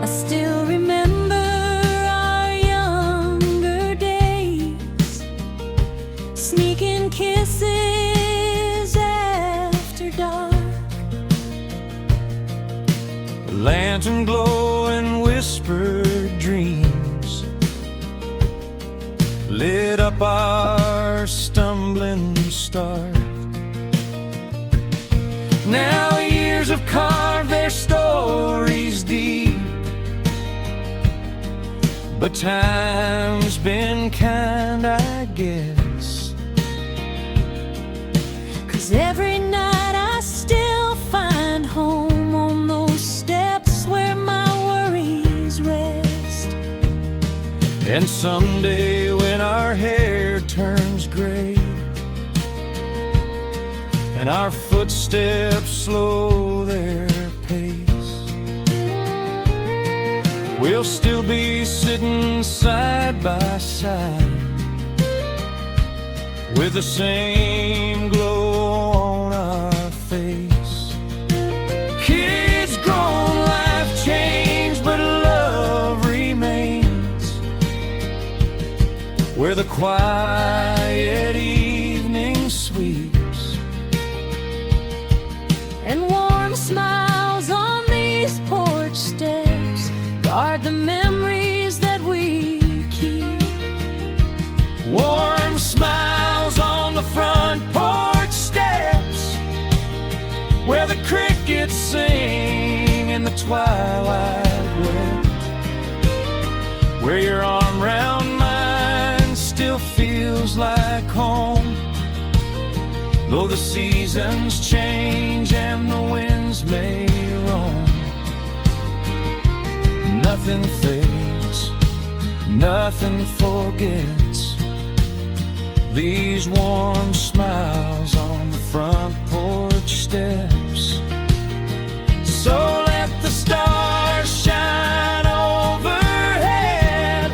I still remember our younger days, sneaking kisses after dark, Lantern glow and whispered dreams lit up our stumbling start. Now years have carved their stories deep, but time's been kind, I guess. 'cause every night I still find home on those steps where my worries rest. And someday when our hair turns gray and our footsteps slow their pace, we'll still be sitting side by side with the same glow on our face. Kids grown, life changed, but love remains, where the quiet evening sweeps, And warm smiles on these porch steps guard the memories that we keep. warm smiles on the front porch steps, where the crickets sing in the twilight wet, where your arm round mine still feels like home, though the seasons change and the winds may roam. Nothing fades, nothing forgets these warm smiles on the front porch steps. So let the stars shine overhead,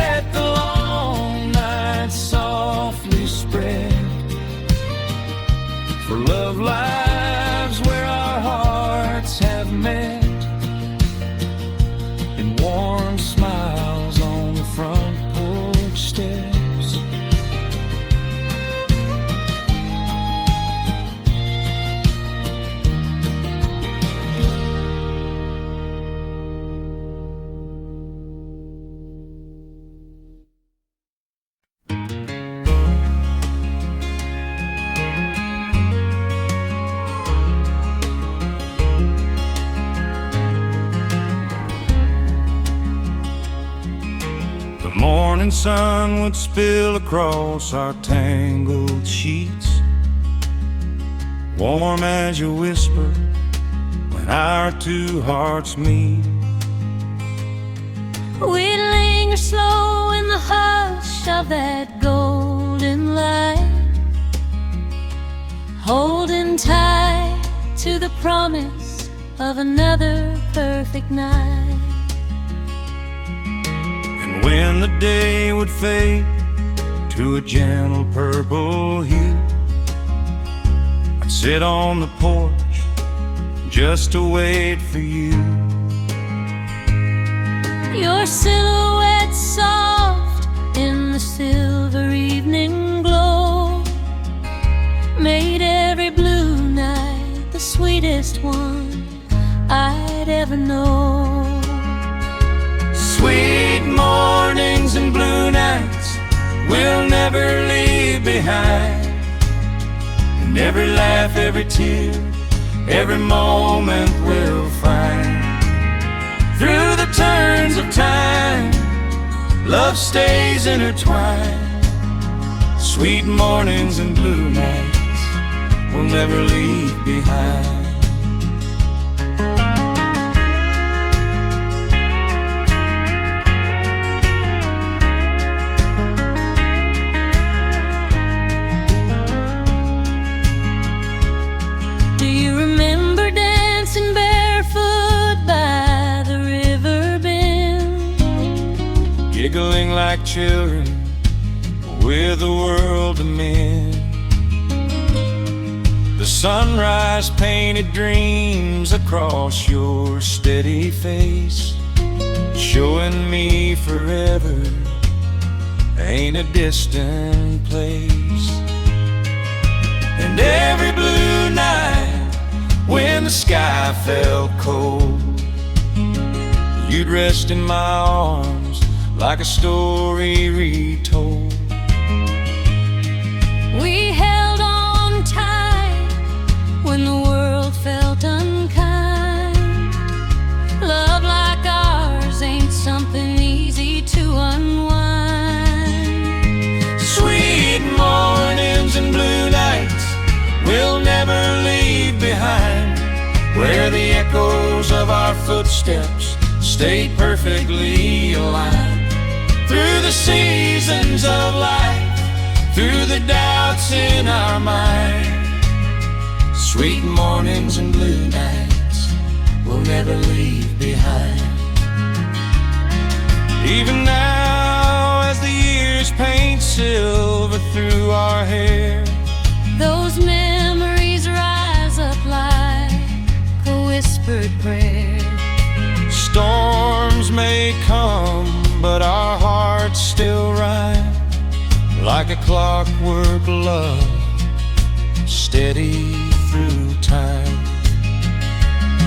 let the long night softly spread, for love lives where our hearts have met, in warm smiles on the front porch steps. morning sun would spill across our tangled sheets, warm as your whisper when our two hearts meet. We'd linger slow in the hush of that golden light, holding tight to the promise of another perfect night. And when the day would fade to a gentle purple hue, I'd sit on the porch just to wait for you. Your silhouette soft in the silver evening glow made every blue night the sweetest one I'd ever know. Sweet mornings and blue nights we'll never leave behind, and every laugh, every tear, every moment we'll find. Through the turns of time, love stays intertwined. Sweet mornings and blue nights we'll never leave behind. Do you remember dancing barefoot by the river bend, Giggling like children with the world to mend? The sunrise painted dreams across your steady face, showing me forever ain't a distant place. And every blue night when the sky felt cold, you'd rest in my arms like a story retold. we held on tight when the world felt unkind. Love like ours ain't something easy to unwind. Sweet mornings and blue nights we'll never leave behind, where the echoes of our footsteps stay perfectly aligned. Through the seasons of life, through the doubts in our mind, sweet mornings and blue nights we'll never leave behind. Even now as the years paint silver through our hair, Those memories rise up like a whispered prayer. storms may come but our hearts still rhyme, like a clockwork love steady through time.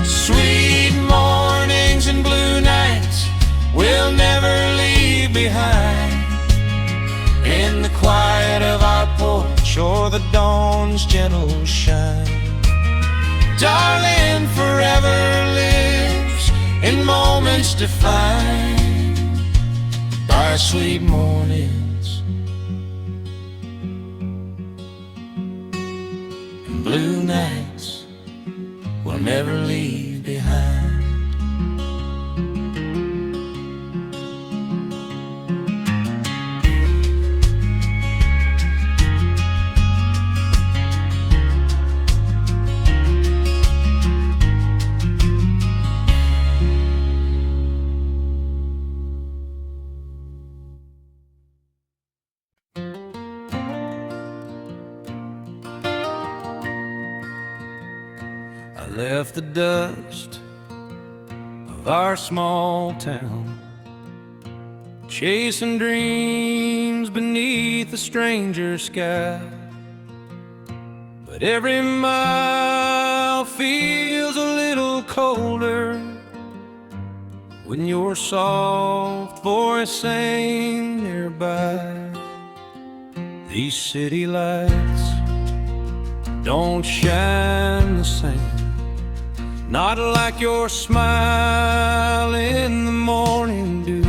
Sweet mornings and blue nights we'll never leave behind, in the quiet of our porch or the dawn's gentle shine. Darling, forever lives in moments defined by sweet mornings and blue nights we'll never leave behind. I left the dust of our small town, chasing dreams beneath a stranger sky. But every mile feels a little colder when your soft voice sang nearby. These city lights don't shine the same, not like your smile in the morning dew.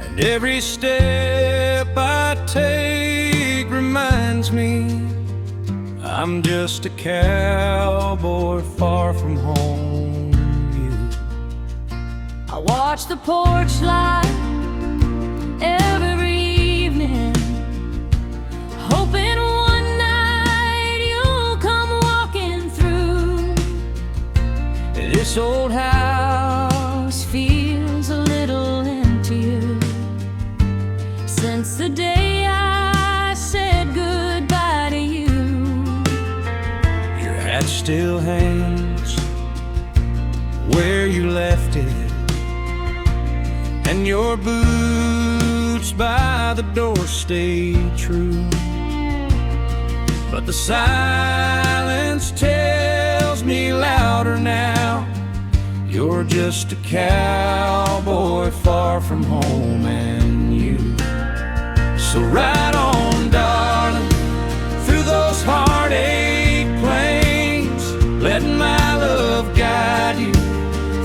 And Every step I take reminds me I'm just a cowboy far from home. I watch the porch light every evening, hoping one night you'll come walking through. This old house feels a little emptier since the day I said goodbye to you. Your hat still hangs where you left it, and your boots by the door stay true. But the silence tells me louder now, you're just a cowboy far from home and you. So ride on, darling, through those heartache plains. Let my love guide you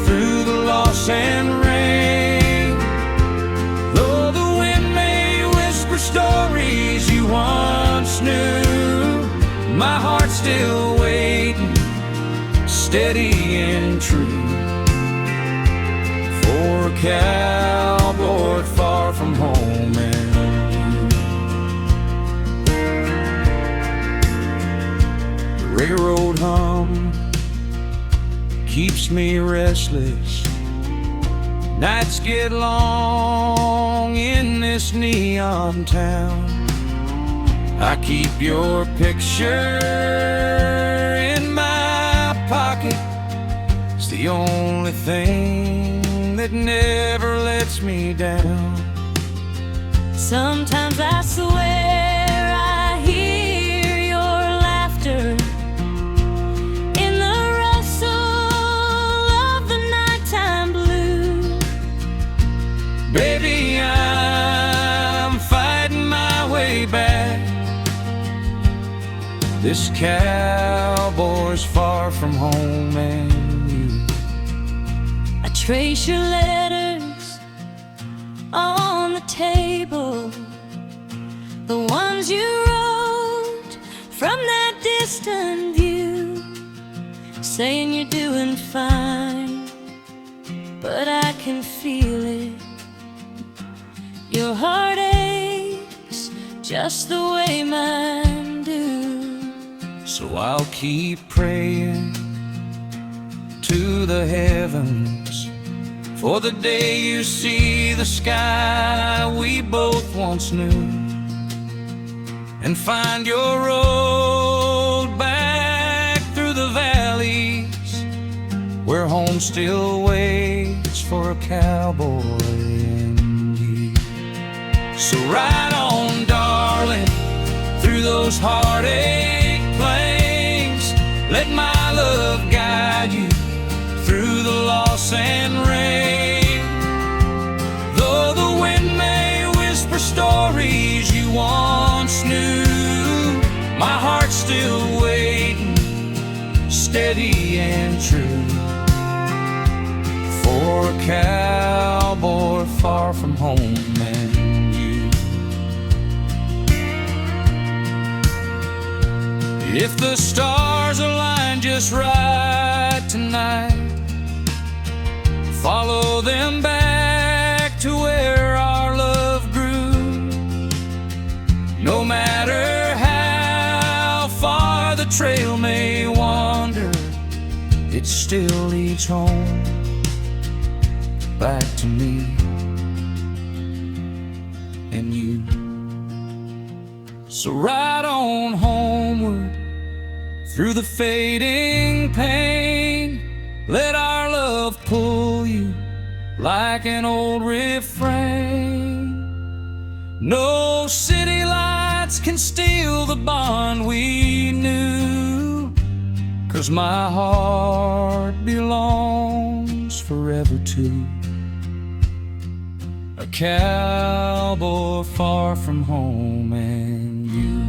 through the loss and rain. Though the wind may whisper stories you once knew, my heart's still waiting, steady and true, for a cowboy far from home and you. The railroad hum keeps me restless. Nights get long in this neon town. I keep your picture in my pocket. It's the only thing that never lets me down. Sometimes I swear I hear your laughter in the rustle of the nighttime blue. Baby, I'm fighting my way back. This cowboy's far from home and you. I trace your letters on the table, the ones you wrote from that distant view, saying you're doing fine, but I can feel it. Your heart aches just the way mine do. So I'll keep praying to the heavens for the day you see the sky we both once knew, and find your road back through the valleys where home still waits for a cowboy and you. So ride on, darling, through those heartache plains. Let my love guide you through the loss and rain. Though the wind may whisper stories you once knew, my heart's still waiting, steady and true, for a cowboy far from home and you. If the stars align just right tonight, follow them back to where our love grew. No matter how far the trail may wander, it still leads home, back to me and you. So ride on homeward through the fading pain. Let our love pull you like an old refrain. No city lights can steal the bond we knew, 'cause my heart belongs forever to a cowboy far from home and you.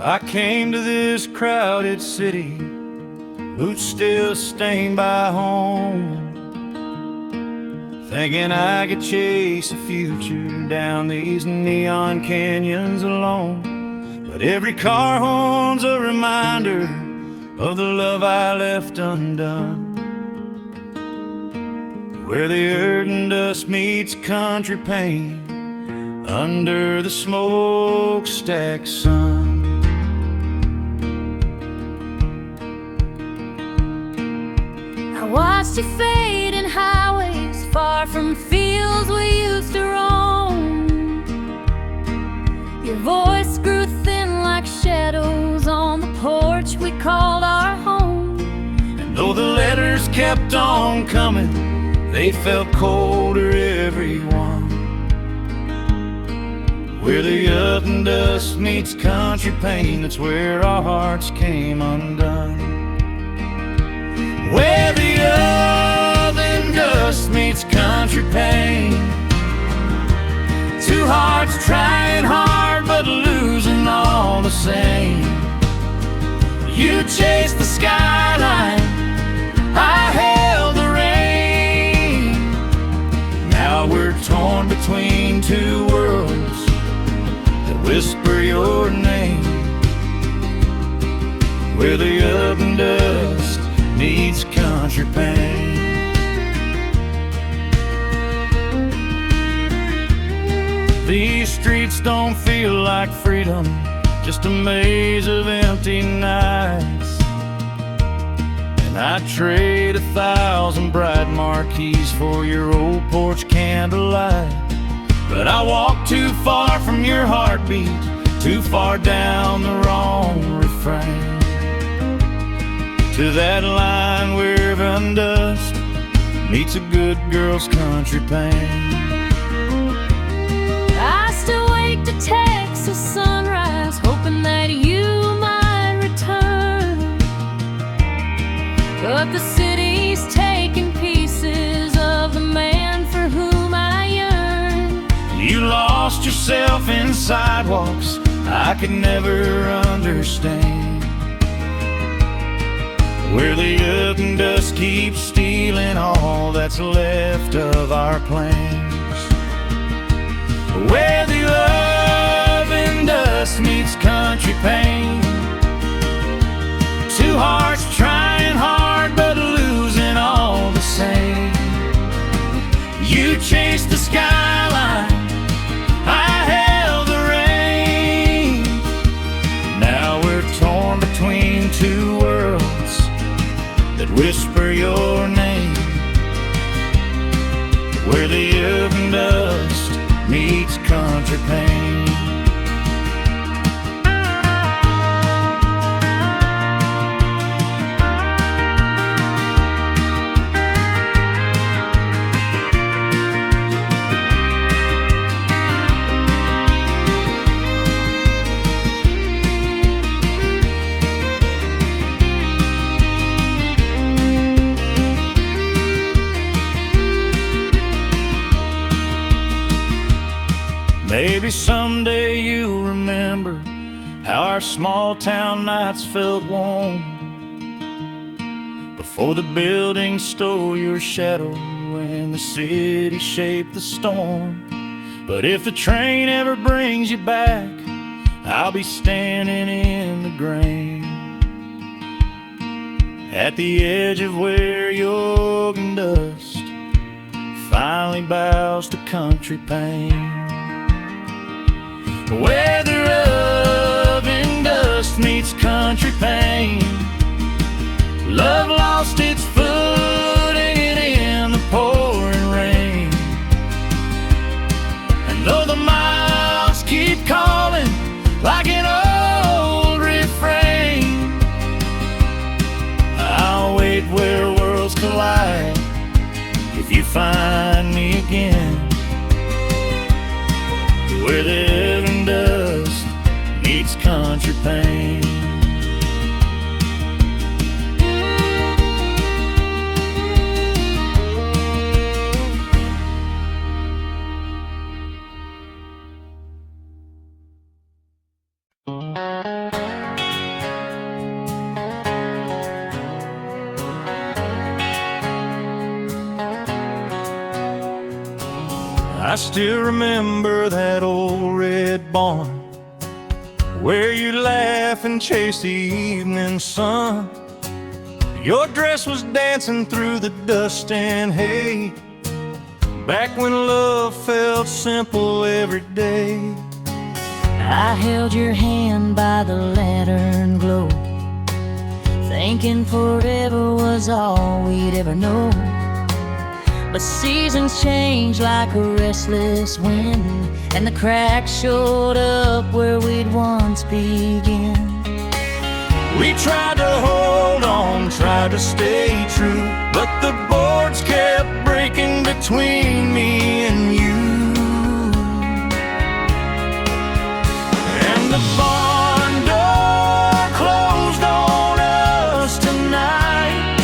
I came to this crowded city, boots still stained by home, thinking I could chase a future down these neon canyons alone. But every car horn's a reminder of the love I left undone, where the earth and dust meets country pain under the smokestack sun. I watched you fade in highways far from fields we used to roam. Your voice grew thin like shadows on the porch we called our home. And though the letters kept on coming, they felt colder, every one. Where the earth and dust meets country pain, that's where our hearts came undone. Where the earth and dust meets country pain, two hearts trying hard but losing all the same. You chased the skyline, I held the rain. Now we're torn between two worlds that whisper your name, where the earth and dust needs country pain. These streets don't feel like freedom, just a maze of empty nights. And I'd trade 1,000 bright marquees for your old porch candlelight. But I walked too far from your heartbeat, too far down the wrong refrain, to that line where even dust meets a good girl's country pain. I still wake to Texas sunrise, hoping that you might return. But the city's taking pieces of the man for whom I yearn. You lost yourself in sidewalks I could never understand, where the earth and dust keep stealing all that's left of our plans. Where the love and dust meets country pain, two hearts trying hard but losing all the same. You chased the skyline, I held the rain. Now we're torn between two worlds that whisper your name, where the earth and dust meets country pain. Maybe someday you'll remember how our small town nights felt warm, before the buildings stole your shadow and the city shaped the storm. But if the train ever brings you back, I'll be standing in the grain at the edge of where your dust finally bows to country pain. Where the love and dust meets country pain, love lost its footing in the pouring rain. And though the miles keep calling like an old refrain, I'll wait where worlds collide if you find me again, where the heaven dust meets country pain. I still remember that old red barn where you laugh and chase the evening sun. Your dress was dancing through the dust and hay, back when love felt simple every day. I held your hand by the lantern glow, thinking forever was all we'd ever know. But seasons change like a restless wind, and the cracks showed up where we'd once begun. We tried to hold on, tried to stay true, but the boards kept breaking between me and you. And the barn door closed on us tonight,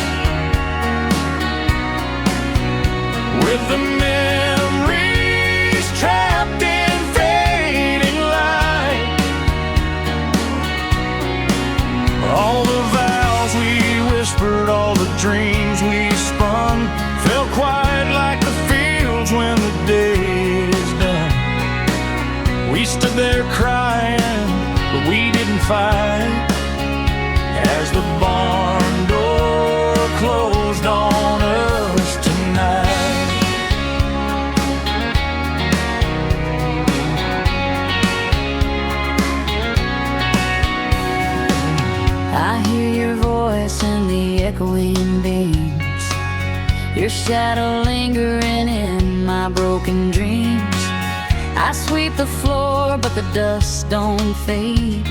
with the memories trapped in fading light. All the vows we whispered, all the dreams we spun, fell quiet like the fields when the day is done. We stood there crying, but we didn't fight, as the barn door closed on us tonight. I hear your voice in the echoing beams, your shadow lingering in my broken dreams. I sweep the floor, but the dust don't fade,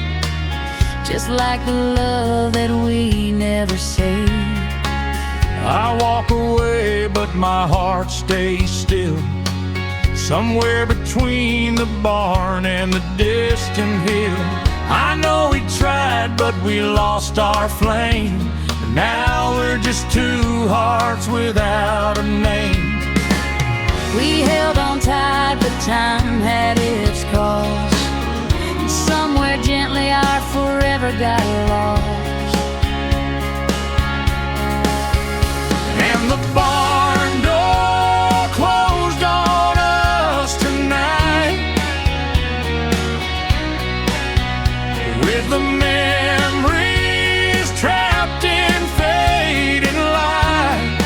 just like the love that we never saved. I walk away, but my heart stays still, somewhere between the barn and the distant hill. I know we tried, but we lost our flame, and now we're just two hearts without a name. We held on tight, but time had its cost, and somewhere gently our forever got lost. And the barn door closed on us tonight, with the memories trapped in fading light.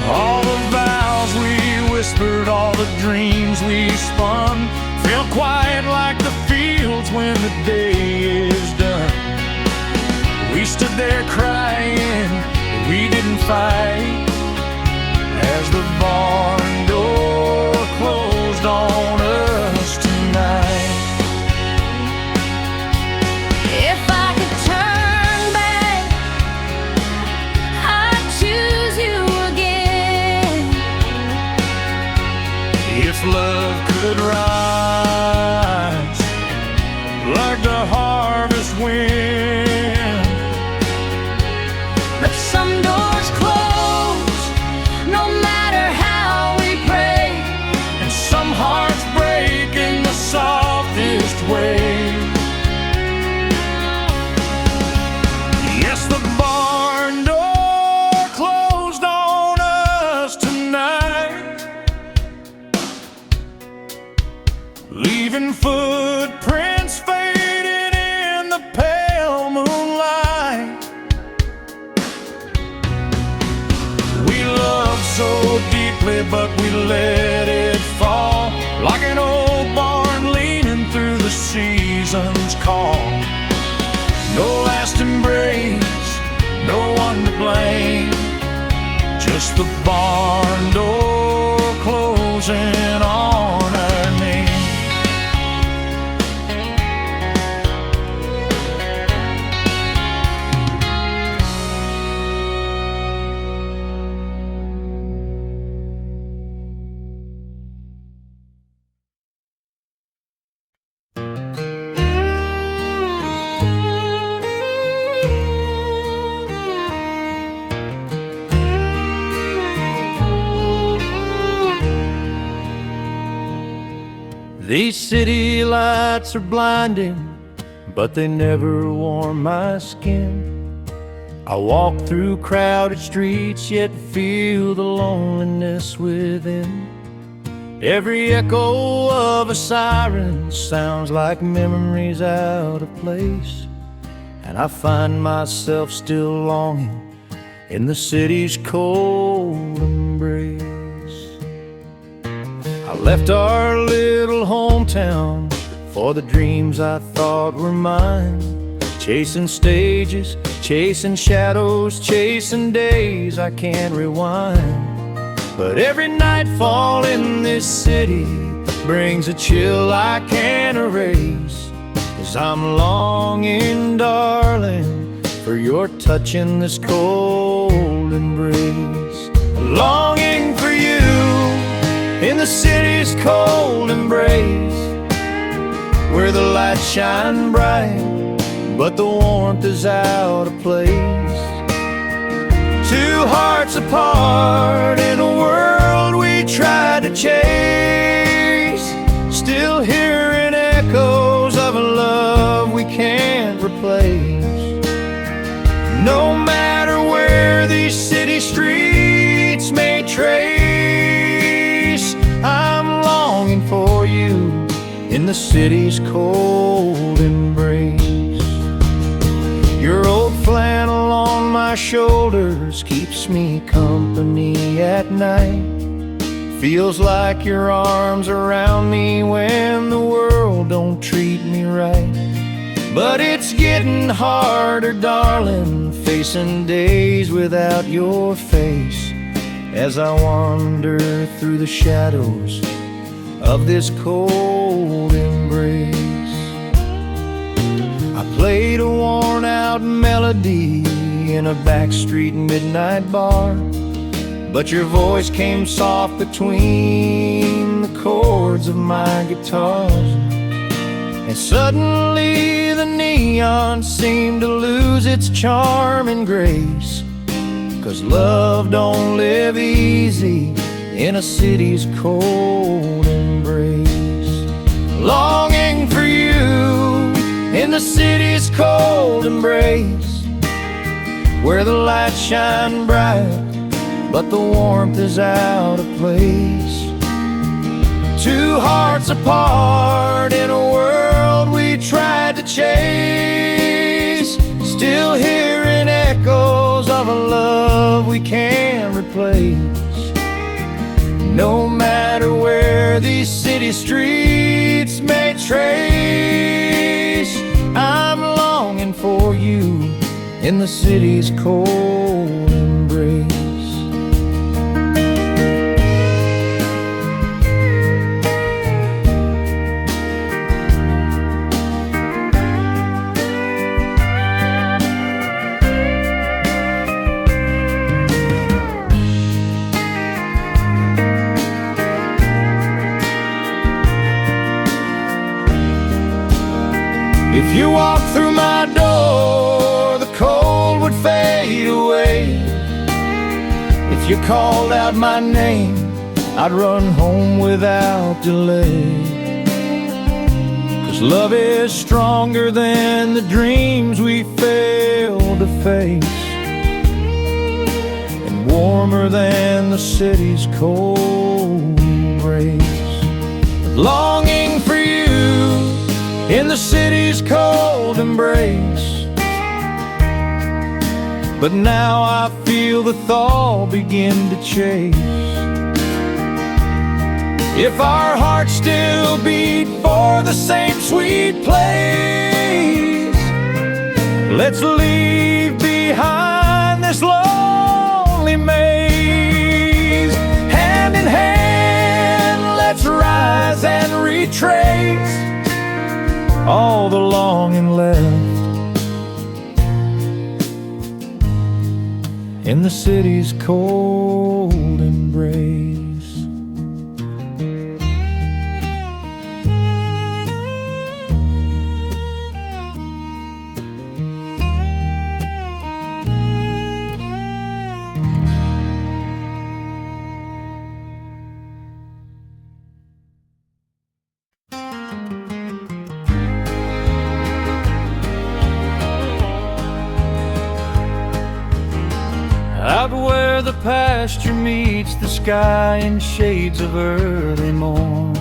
All the vows we whispered, all the dreams we spun, fell quiet like the fields when the day is done. We stood there crying, but we didn't fight, as the barn door closed on us tonight. If I could turn back, I'd choose you again. If love could rise like the harvest wind, But some doors close, no matter how we pray, and some hearts break in the softest way. Yes, the barn door closed on us tonight, leaving footprints fading in the pale moonlight. We loved so deeply, but we let it fall, like an old barn leaning through the season's call. No last embrace, no one to blame, just the barn door closing on our name. These city lights are blinding, but they never warm my skin. I walk through crowded streets, yet feel the loneliness within. Every echo of a siren sounds like memories out of place, and I find myself still longing in the city's cold embrace. I left our little hometown for the dreams I thought were mine, chasing stages, chasing shadows, chasing days I can't rewind. But every nightfall in this city brings a chill I can't erase, 'cause I'm longing, darling, for your touch in this cold embrace. Longing for you in the city's cold embrace, where the lights shine bright, but the warmth is out of place. Two hearts apart in a world we tried to chase, still hearing echoes of a love we can't replace. No matter where these city streets may trace, I'm longing for you in the city's cold embrace. Your old flannel on my shoulders keeps me company at night. Feels like your arms around me when the world don't treat me right. But it's getting harder, darling, facing days without your face, as I wander through the shadows of this cold embrace. I played a worn-out melody in a backstreet midnight bar, but your voice came soft between the chords of my guitars. And suddenly the neon seemed to lose its charm and grace, 'cause love don't live easy in a city's cold embrace. Longing for you in the city's cold embrace, where the lights shine bright, but the warmth is out of place. Two hearts apart in a world we tried to chase, still hearing echoes of a love we can't replace. No matter where these city streets may trace, I'm longing for you in the city's cold embrace. If you walked through my door, the cold would fade away. If you called out my name, I'd run home without delay. 'Cause love is stronger than the dreams we failed to face, and warmer than the city's cold embrace. Longing for you in the city's cold embrace, but now I feel the thaw begin to chase. If our hearts still beat for the same sweet place, let's leave behind this lonely maze. Hand in hand, let's rise and retrace all the longing left in the city's cold embrace. out where the pasture meets the sky in shades of early morn.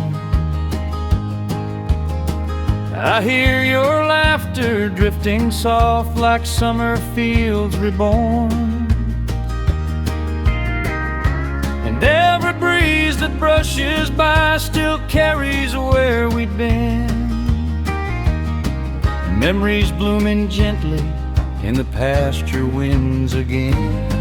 I hear your laughter drifting soft like summer fields reborn, and every breeze that brushes by still carries where we'd been. Memories blooming gently in the pasture winds again.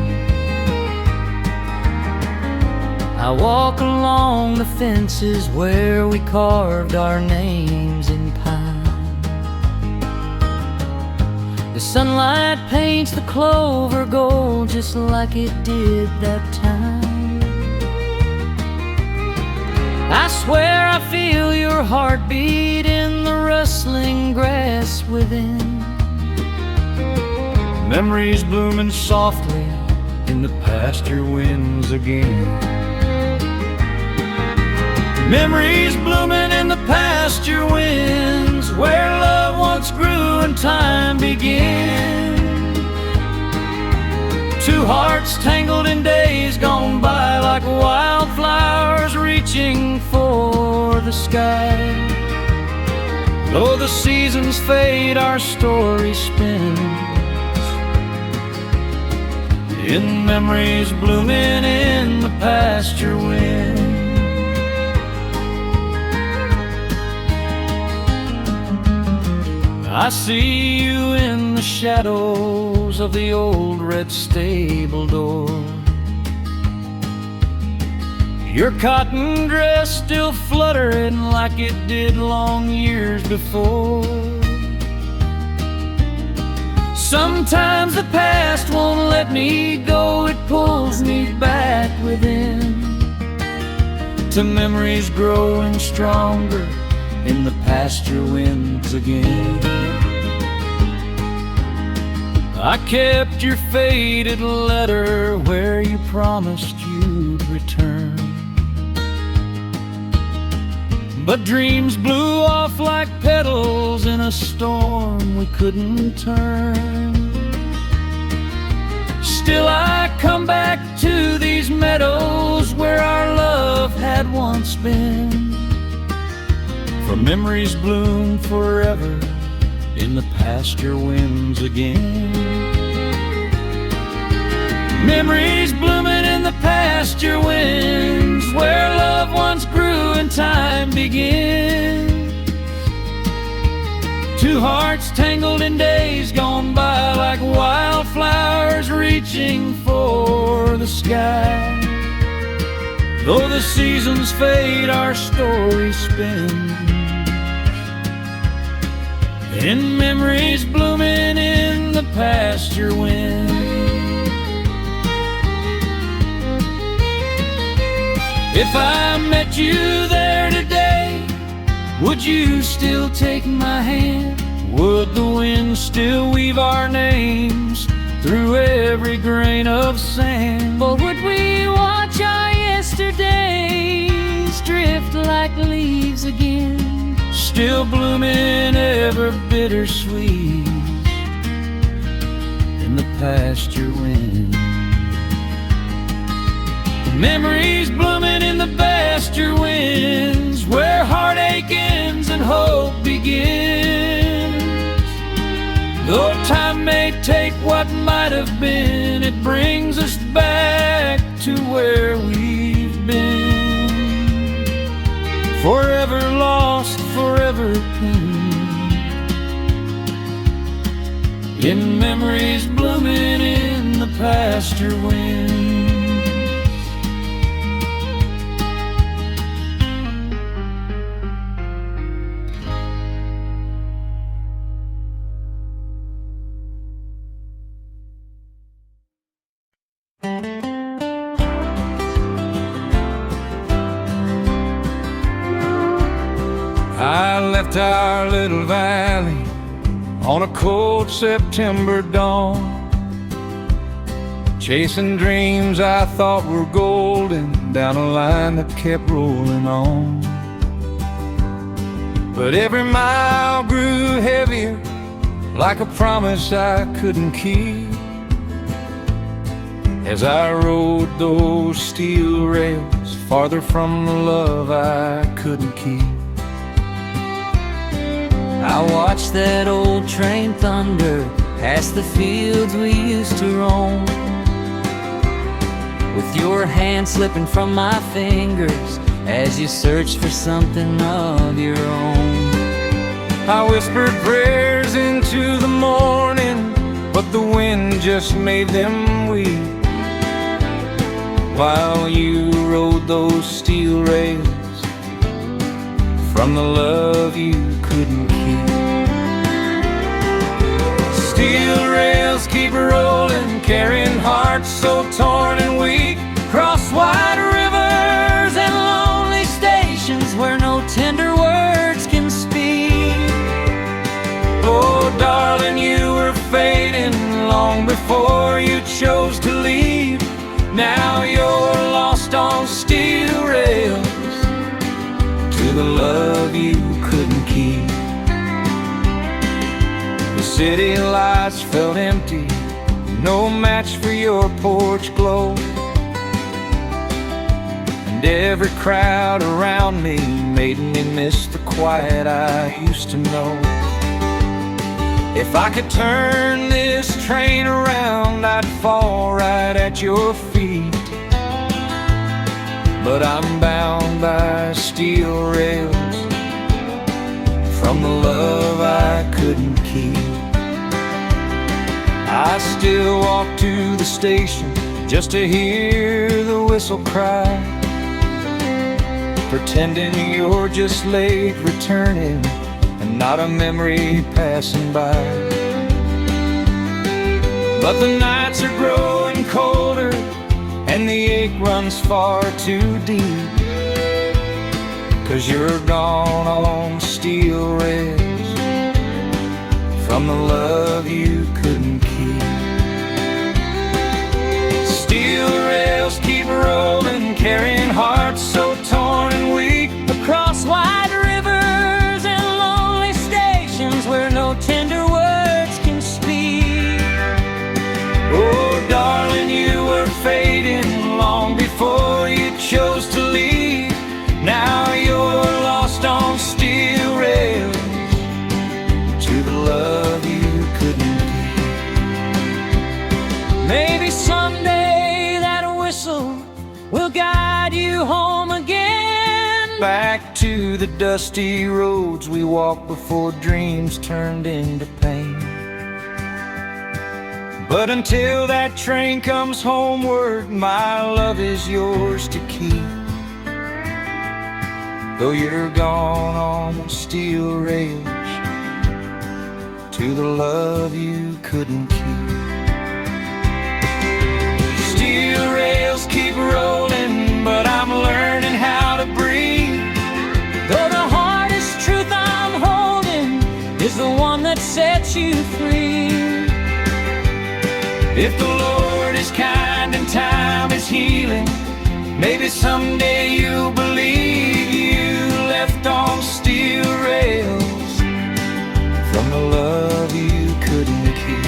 I walk along the fences where we carved our names in pine. The sunlight paints the clover gold just like it did that time. I swear I feel your heartbeat in the rustling grass within. Memories blooming softly in the pasture winds again. Memories blooming in the pasture winds, where love once grew and time began. Two hearts tangled in days gone by, like wildflowers reaching for the sky. Though the seasons fade, our story spins in memories blooming in the pasture wind. I see you in the shadows of the old red stable door, your cotton dress still fluttering like it did long years before. Sometimes the past won't let me go, it pulls me back within, to memories growing stronger in the pasture winds again. I kept your faded letter where you promised you'd return, but dreams blew off like petals in a storm we couldn't turn. Still I come back to these meadows where our love had once been, for memories bloom forever in the pasture winds again. Memories blooming in the pasture winds, where love once grew and time begins. Two hearts tangled in days gone by, like wildflowers reaching for the sky. Though the seasons fade, our story spins in memories blooming in the pasture wind. If I met you there today, would you still take my hand? Would the wind still weave our names through every grain of sand? Or would we watch our yesterdays drift like leaves again, still blooming ever bittersweet in the pasture wind? Memories blooming in the pasture winds, where heartache ends and hope begins. Though time may take what might have been, it brings us back to where we've been. Forever lost, forever pinned in memories blooming in the pasture wind. I left our little valley on a cold September dawn, chasing dreams I thought were golden down a line that kept rolling on. But every mile grew heavier, like a promise I couldn't keep. as I rode those steel rails farther from the love I couldn't keep. I watched that old train thunder past the fields we used to roam, with your hand slipping from my fingers as you searched for something of your own. I whispered prayers into the morning, but the wind just made them weep, while you rode those steel rails from the love you couldn't keep. Steel rails keep rolling, carrying hearts so torn and weak, across wide rivers and lonely stations where no tender words can speak. Oh, darling, you were fading long before you chose to leave. Now you're lost on steel rails to the love you couldn't keep. The city lights felt empty, no match for your porch glow, and every crowd around me made me miss the quiet I used to know. If I could turn this train around, I'd fall right at your feet, but I'm bound by steel rails from the love I couldn't keep. I still walk to the station just to hear the whistle cry, pretending you're just late returning and not a memory passing by. But the nights are growing colder and the ache runs far too deep, 'cause you're gone on steel rails from the love you couldn't keep. Steel rails keep rolling, carrying hearts so torn and weak, across wide rivers and lonely stations where no tender words can speak. Oh, darling, you were fading long before you chose to leave. Now you're lost on steel rails to the love you couldn't keep. Maybe someday that whistle will guide you home again, back to the dusty roads we walked before dreams turned into pain. But until that train comes homeward, my love is yours to keep, though you're gone on steel rails to the love you couldn't keep. Steel rails keep rolling, but I'm learning how to breathe, though the hardest truth I'm holding is the one that sets you free. If the Lord is kind and time is healing, maybe someday you'll believe you left on steel rails from the love you couldn't keep.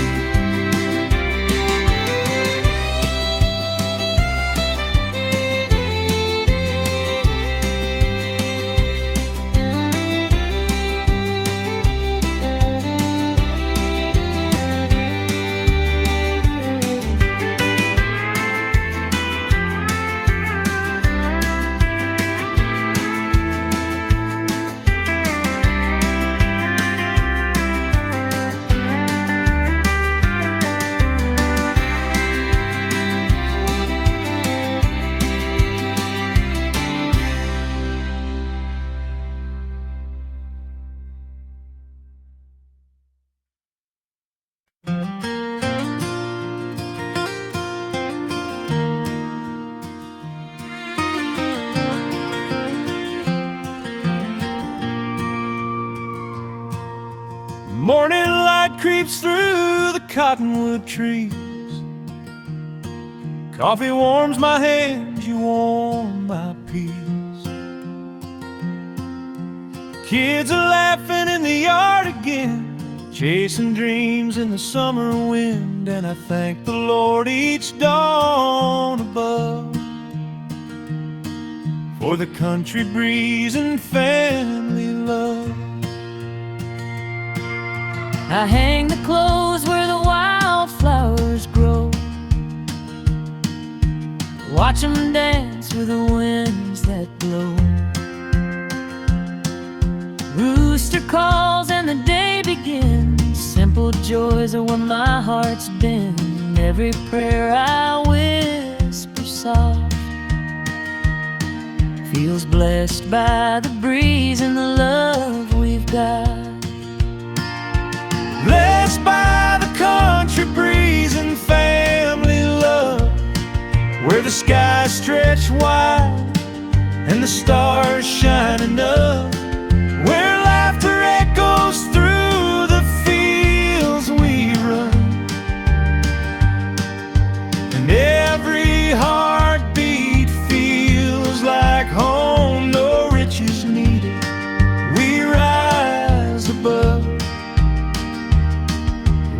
Morning light creeps through the cottonwood trees. Coffee warms my hands, you warm my peace. Kids are laughing in the yard again, chasing dreams in the summer wind, and I thank the Lord each dawn above for the country breeze and family love. I hang the clothes where the wildflowers grow, watch them dance with the winds that blow. Rooster calls and the day begins. Simple joys are what my heart's been. Every prayer I whisper soft feels blessed by the breeze and the love we've got. Blessed by the country breeze and family love, where the skies stretch wide and the stars shining up, where laughter echoes through the fields we run, and every heartbeat feels like home. No riches needed, we rise above.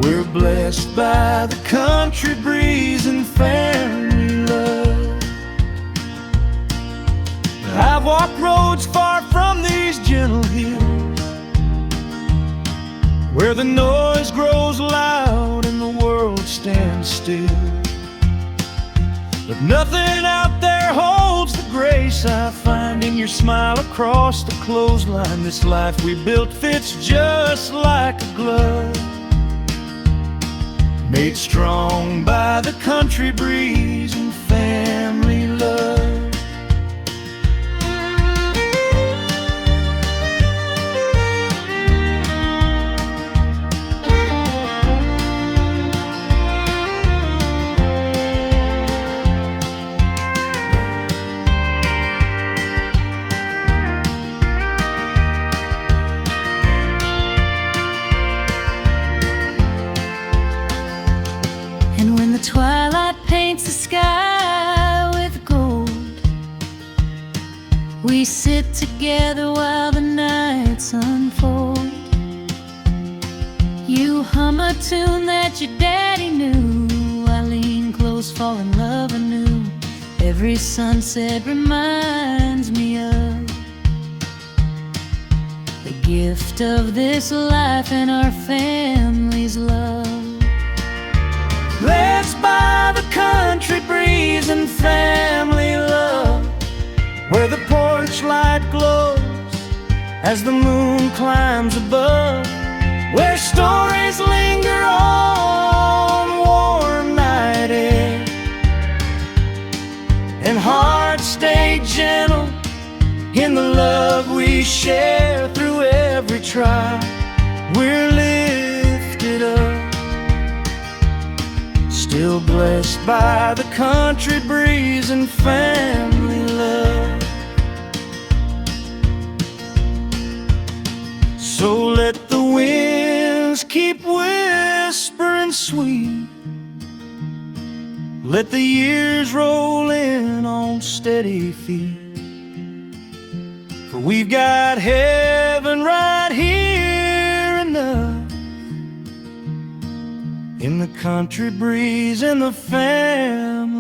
We're blessed by the country breeze and family love. I've walked roads far from these gentle hills, where the noise grows loud and the world stands still. But nothing out there holds the grace I find in your smile across the clothesline. This life we built fits just like a glove, made strong by the country breeze and family love. And when the twilight paints the sky with gold, we sit together while the nights unfold. You hum a tune that your daddy knew, I lean close, fall in love anew. Every sunset reminds me of the gift of this life and our family's love. Blessed by the country breeze and family love, where the porch light glows as the moon climbs above, where stories linger on warm night air, and hearts stay gentle in the love we share. Through every trial we're lifted up, still blessed by the country breeze and family love. So let the winds keep whispering sweet, let the years roll in on steady feet, for we've got heaven right here enough in the country breeze and the family